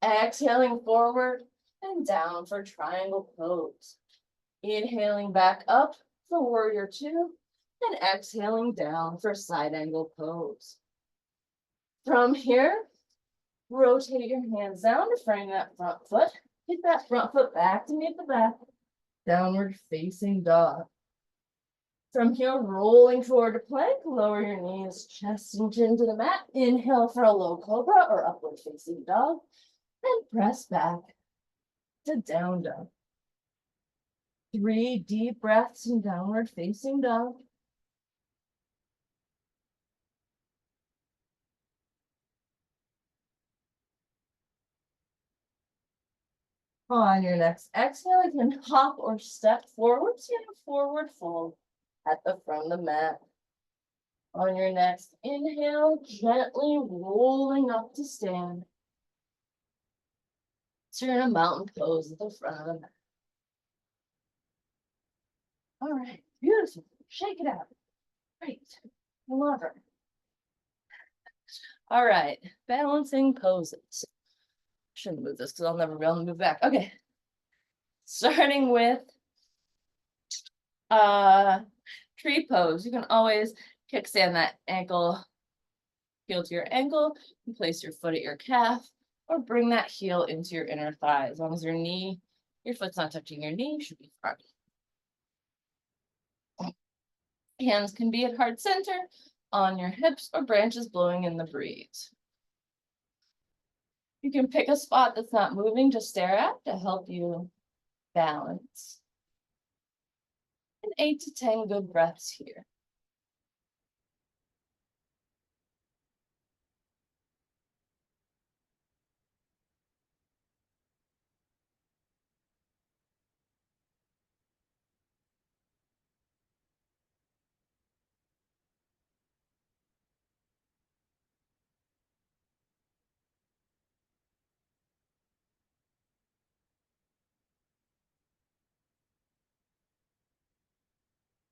Exhaling forward and down for triangle pose. Inhaling back up for warrior 2 and exhaling down for side angle pose. From here, rotate your hands down to frame that front foot. Kick that front foot back to meet the back. Downward facing dog. From here, rolling forward to plank, lower your knees, chest and chin to the mat. Inhale for a low cobra or upward facing dog. And press back to down dog. 3 deep breaths in downward facing dog. On your next exhale, you can hop or step forward to a forward fold at the front of the mat. On your next inhale, gently rolling up to stand. So you're in a mountain pose at the front of the mat. All right, beautiful. Shake it out. Great. Love her. All right, balancing poses. Shouldn't move this because I'll never be able to move back. Okay. Starting with tree pose. You can always kickstand that ankle, heel to your ankle, and place your foot at your calf, or bring that heel into your inner thigh. As long as your foot's not touching your knee, you should be fine. Hands can be at heart center, on your hips, or branches blowing in the breeze. You can pick a spot that's not moving to stare at to help you balance. And 8 to 10 good breaths here.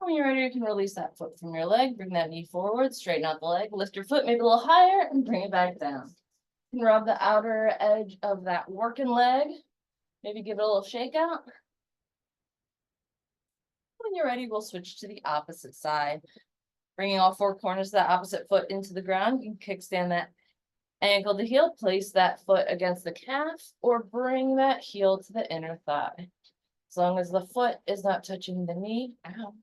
When you're ready, you can release that foot from your leg, bring that knee forward, straighten out the leg, lift your foot maybe a little higher, and bring it back down. You can rub the outer edge of that working leg, maybe give it a little shake out. When you're ready, we'll switch to the opposite side. Bringing all four corners of that opposite foot into the ground, you can kickstand that ankle to heel, place that foot against the calf, or bring that heel to the inner thigh. As long as the foot is not touching the knee, ow.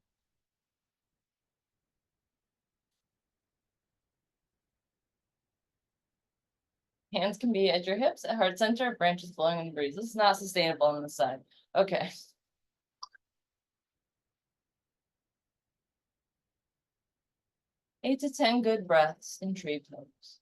Hands can be at your hips, at heart center, branches blowing in the breeze. This is not sustainable on this side. Okay. Eight to 10 good breaths in tree pose.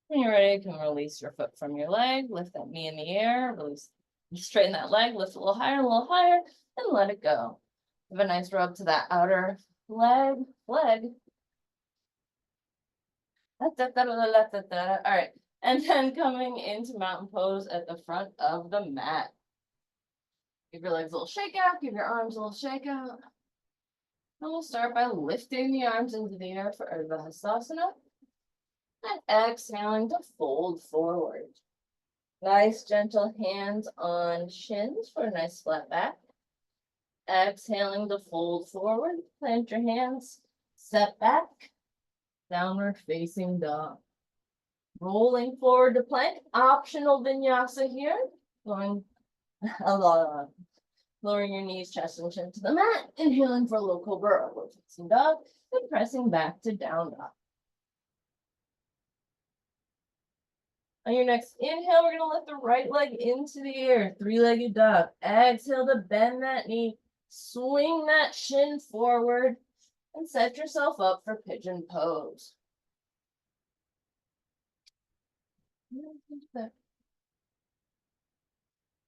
When you're ready, you can release your foot from your leg, lift that knee in the air, release, straighten that leg, lift a little higher, and let it go. Give a nice rub to that outer leg. All right. And then coming into mountain pose at the front of the mat. Give your legs a little shake out, give your arms a little shake out. And we'll start by lifting the arms into the air for Urdhva Hastasana. And exhaling to fold forward. Nice gentle hands on shins for a nice flat back. Exhaling to fold forward. Plant your hands, step back, downward facing dog. Rolling forward to plank, optional vinyasa here. Going lowering your knees, chest, and chin to the mat. Inhaling for low cobra, upward facing dog, and pressing back to down dog. On your next inhale, we're going to lift the right leg into the air, three-legged dog. Exhale to bend that knee, swing that shin forward, and set yourself up for pigeon pose.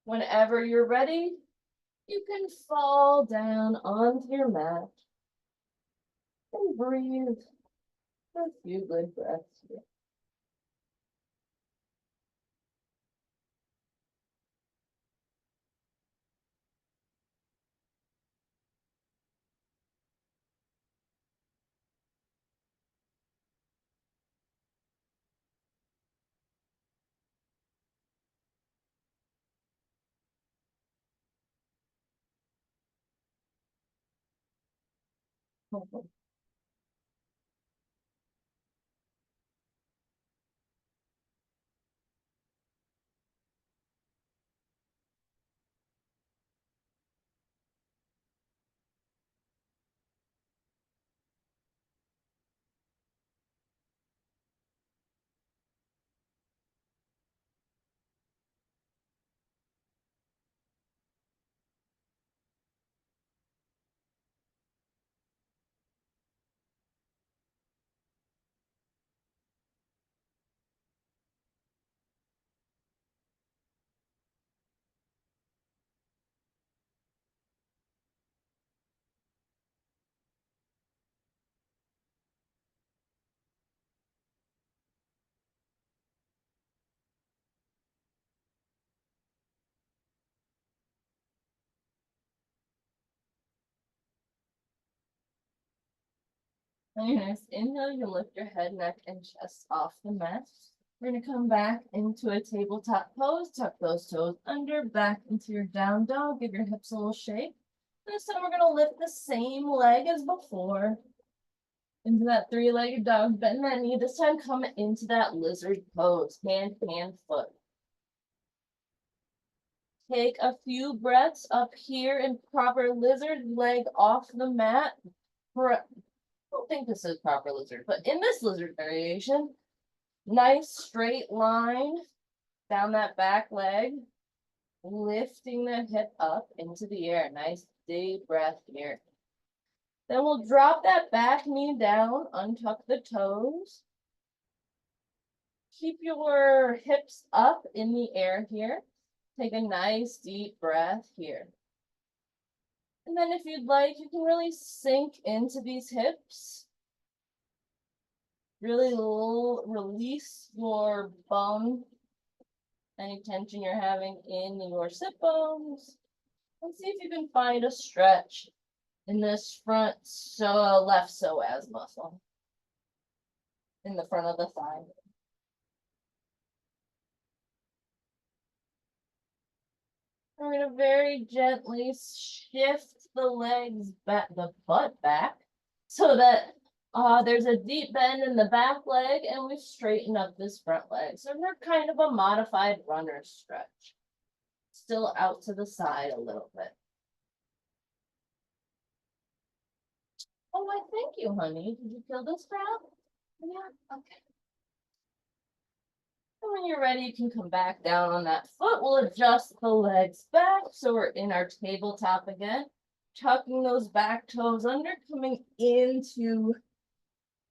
Whenever you're ready, you can fall down onto your mat and breathe for a few good breaths here. On your next inhale, you lift your head, neck, and chest off the mat. We're gonna come back into a tabletop pose, tuck those toes under, back into your down dog, give your hips a little shake. This time we're gonna lift the same leg as before. Into that three-legged dog, bend that knee. This time come into that lizard pose, hand, foot. Take a few breaths up here in proper lizard, leg off the mat. I don't think this is proper lizard, but in this lizard variation, nice straight line down that back leg, lifting the hip up into the air. Nice deep breath here. Then we'll drop that back knee down, untuck the toes. Keep your hips up in the air here. Take a nice deep breath here. And then if you'd like, you can really sink into these hips. Really release your bum, any tension you're having in your sit bones. And see if you can find a stretch in this front left psoas muscle in the front of the thigh. We're going to very gently shift the legs back, the butt back, so that there's a deep bend in the back leg and we straighten up this front leg. So we're kind of a modified runner stretch. Still out to the side a little bit. Oh, I thank you, honey. Did you feel this crowd? Yeah, okay. And when you're ready, you can come back down on that foot. We'll adjust the legs back so we're in our tabletop again. Tucking those back toes under, coming into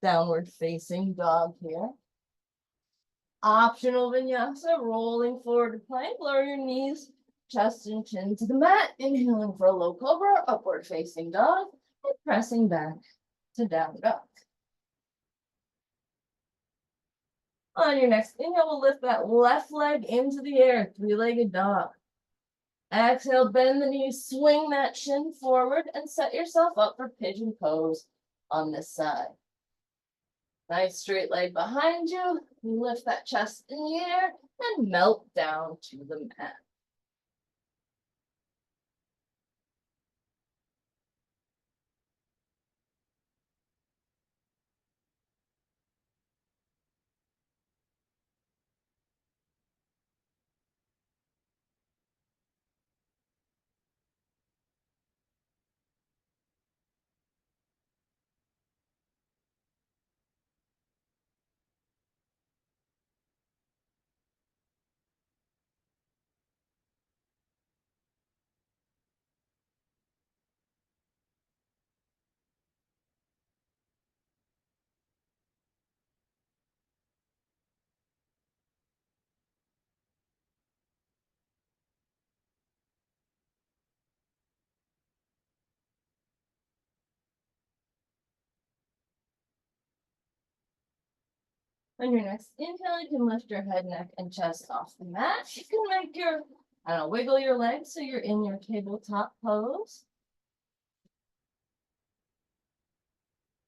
downward facing dog here. Optional vinyasa, rolling forward to plank. Lower your knees, chest and chin to the mat. Inhaling for a low cobra, upward facing dog, and pressing back to down dog. On your next inhale, we'll lift that left leg into the air, three-legged dog. Exhale, bend the knees, swing that shin forward, and set yourself up for pigeon pose on this side. Nice straight leg behind you. Lift that chest in the air and melt down to the mat. On your next inhale, you can lift your head, neck, and chest off the mat. You can make wiggle your legs so you're in your tabletop pose.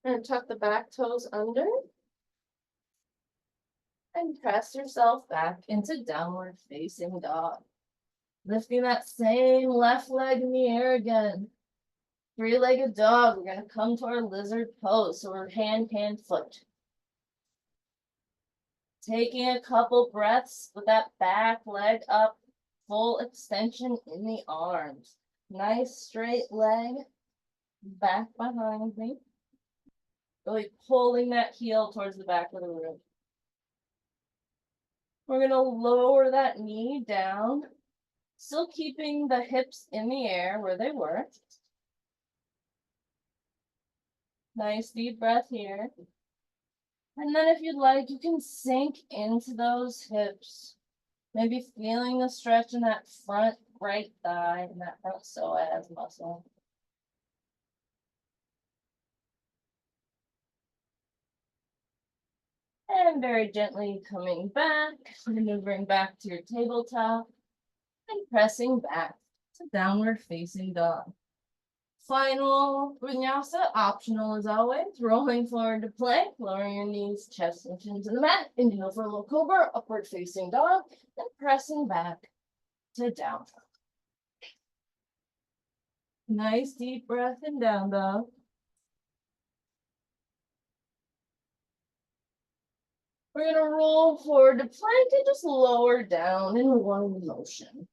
And tuck the back toes under. And press yourself back into downward facing dog. Lifting that same left leg in the air again. Three-legged dog. We're going to come to our lizard pose. So we're hand, foot. Taking a couple breaths with that back leg up, full extension in the arms. Nice straight leg back behind me. Really pulling that heel towards the back of the room. We're going to lower that knee down, still keeping the hips in the air where they were. Nice deep breath here. And then if you'd like, you can sink into those hips. Maybe feeling the stretch in that front right thigh and that front psoas muscle. And very gently coming back, maneuvering back to your tabletop and pressing back to downward facing dog. Final vinyasa, optional as always. Rolling forward to plank, lowering your knees, chest, and chin to the mat. Inhale for a low cobra, upward facing dog, and pressing back to down. Nice deep breath in down dog. We're gonna roll forward to plank and just lower down in one motion.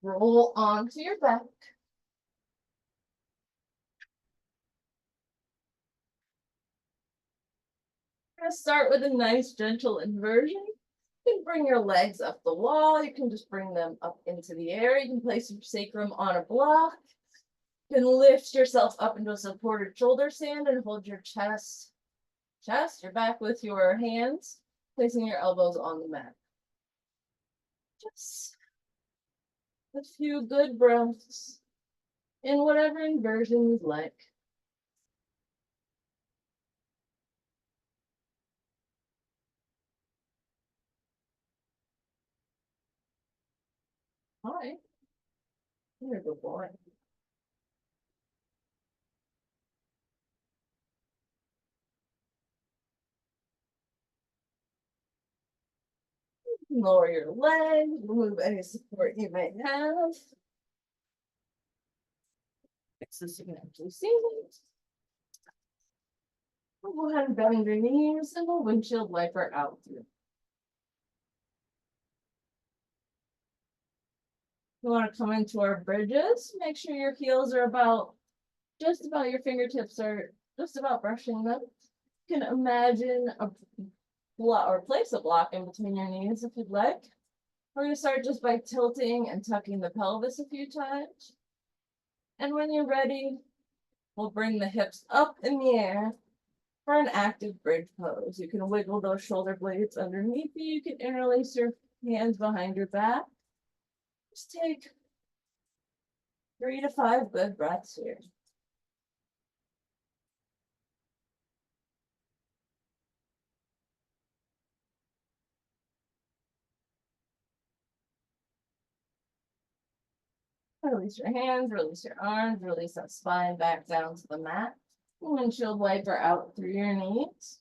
Roll onto your back. We're gonna start with a nice gentle inversion. You can bring your legs up the wall. You can just bring them up into the air. You can place your sacrum on a block. You can lift yourself up into a supported shoulder stand and hold your your back with your hands, placing your elbows on the mat. Just a few good breaths in whatever inversion you'd like. All right, you're a good boy. Lower your legs, remove any support you may have. Fix this, you can actually see it. Go ahead and bend your knees and we'll windshield wiper out through. You want to come into our bridges. Make sure your heels are just about your fingertips are just about brushing them. You can imagine a block or place a block in between your knees if you'd like. We're going to start just by tilting and tucking the pelvis a few times. And when you're ready, we'll bring the hips up in the air for an active bridge pose. You can wiggle those shoulder blades underneath you. You can interlace your hands behind your back. Just take 3 to 5 good breaths here. Release your hands, release your arms, release that spine back down to the mat. Windshield wiper out through your knees.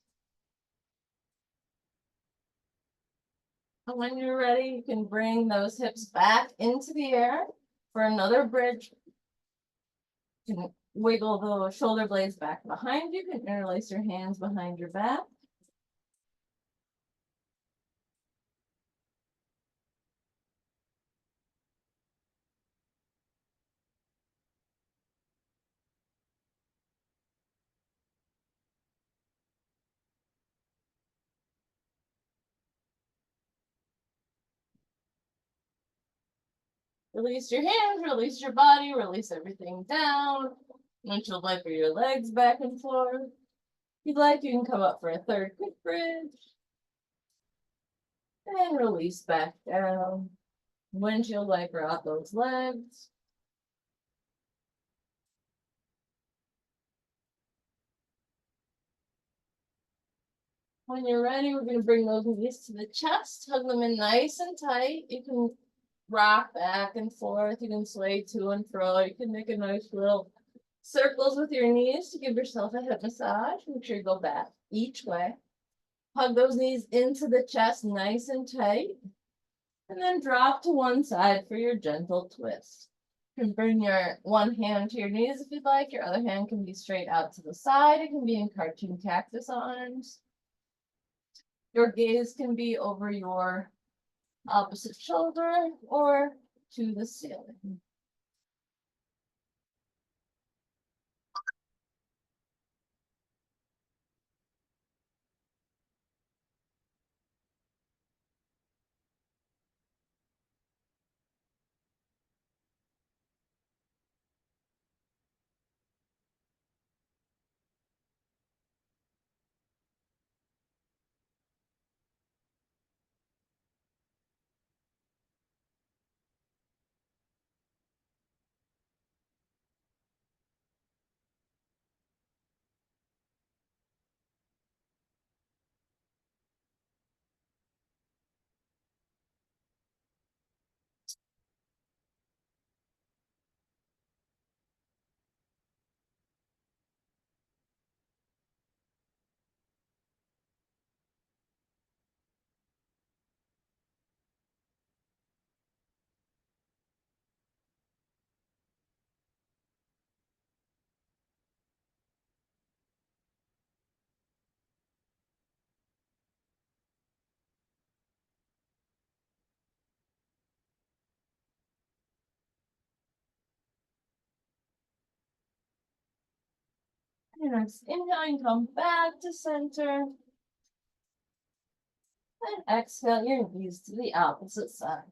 And when you're ready, you can bring those hips back into the air for another bridge. You can wiggle the shoulder blades back behind you. You can interlace your hands behind your back. Release your hands, release your body, release everything down. Windshield wiper your legs back and forth. If you'd like, you can come up for a third quick bridge. And release back down. Windshield wiper out those legs. When you're ready, we're going to bring those knees to the chest, hug them in nice and tight. You can rock back and forth. You can sway to and fro. You can make a nice little circles with your knees to give yourself a hip massage. Make sure you go back each way. Hug those knees into the chest nice and tight. And then drop to one side for your gentle twist. You can bring your one hand to your knees if you'd like. Your other hand can be straight out to the side. It can be in cartoon cactus arms. Your gaze can be over your opposite shoulder or to the ceiling. your next inhale, you come back to center. And exhale your knees to the opposite side.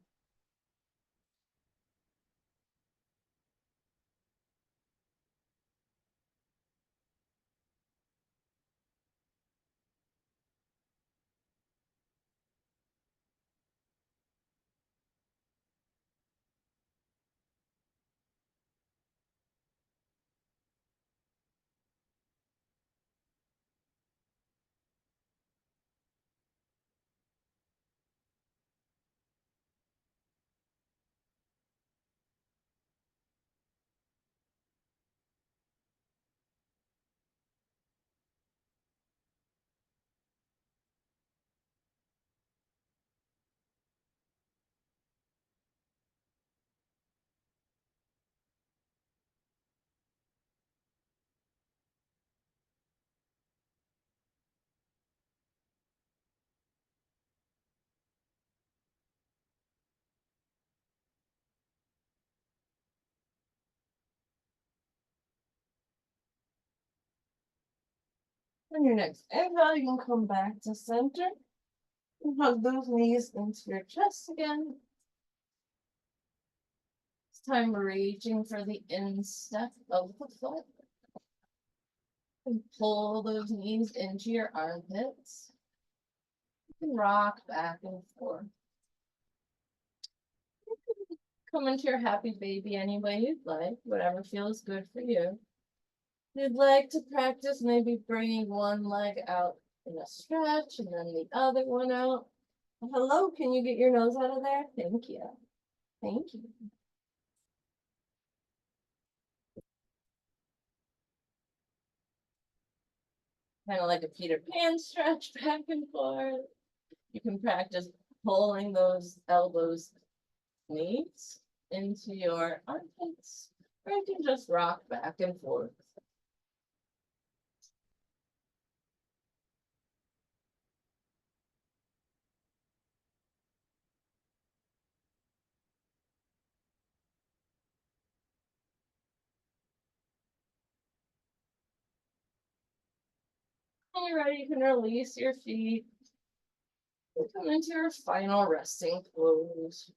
On your next inhale, you can come back to center and hug those knees into your chest again. This time reaching for the instep of the foot. And pull those knees into your armpits. You can rock back and forth. Come into your happy baby any way you'd like, whatever feels good for you. You'd like to practice maybe bringing one leg out in a stretch and then the other one out. Hello, can you get your nose out of there? Thank you. Thank you. Kind of like a Peter Pan stretch back and forth. You can practice pulling those elbows, knees into your armpits, or you can just rock back and forth. When you're ready, you can release your feet and come into your final resting pose.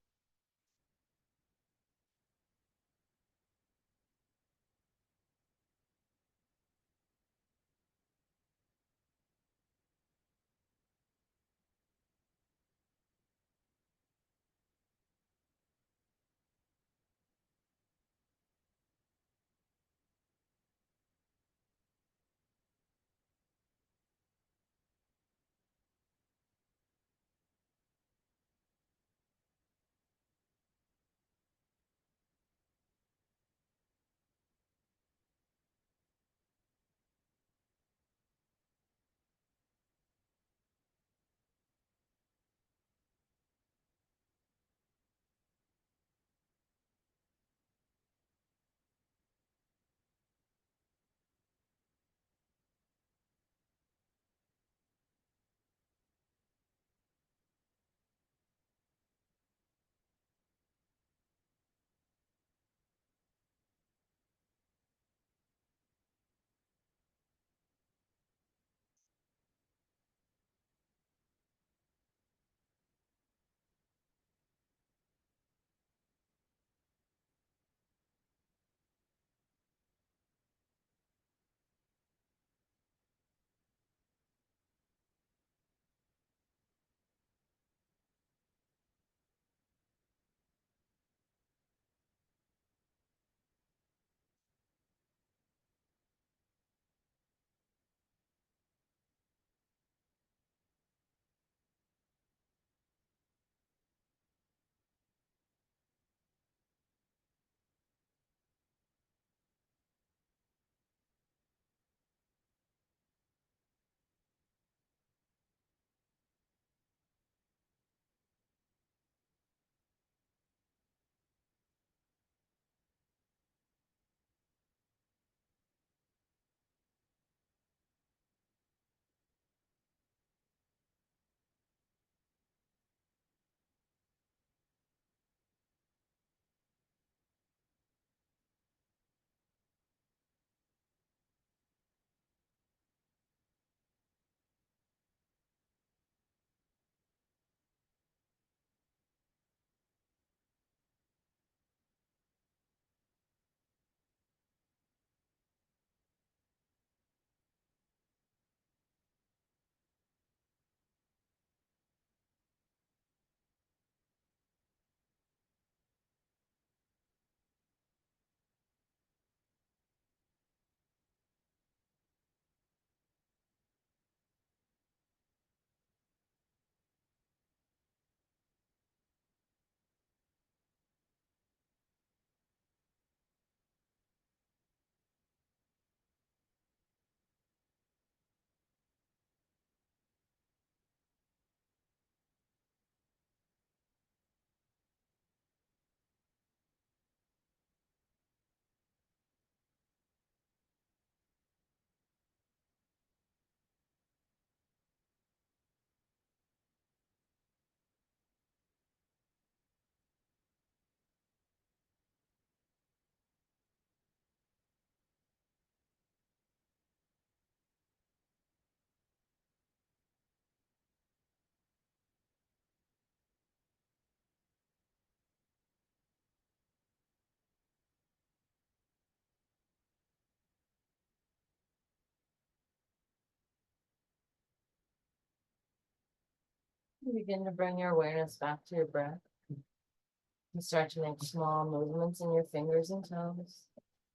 Begin to bring your awareness back to your breath. You start to make small movements in your fingers and toes.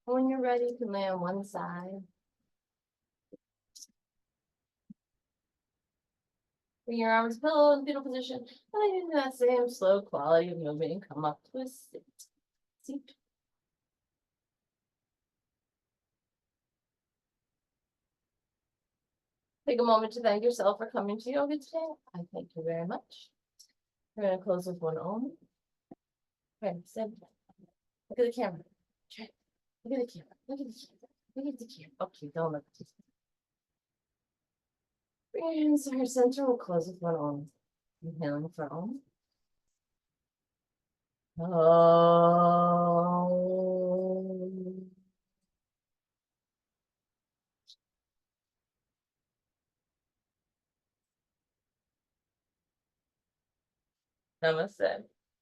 When you're ready, you can lay on one side. Bring your arms pillow in the fetal position. And in that same slow quality of movement, and come up to a sit. Seat. Take a moment to thank yourself for coming to yoga today. I thank you very much. We're going to close with one Om. Okay, sit. Look at the camera. Try. Look at the camera. Look at the camera. Look at the camera. Okay, don't look at the camera. Bring your hands to our center. We'll close with one Om. Inhaling for Om. Om. Namaste.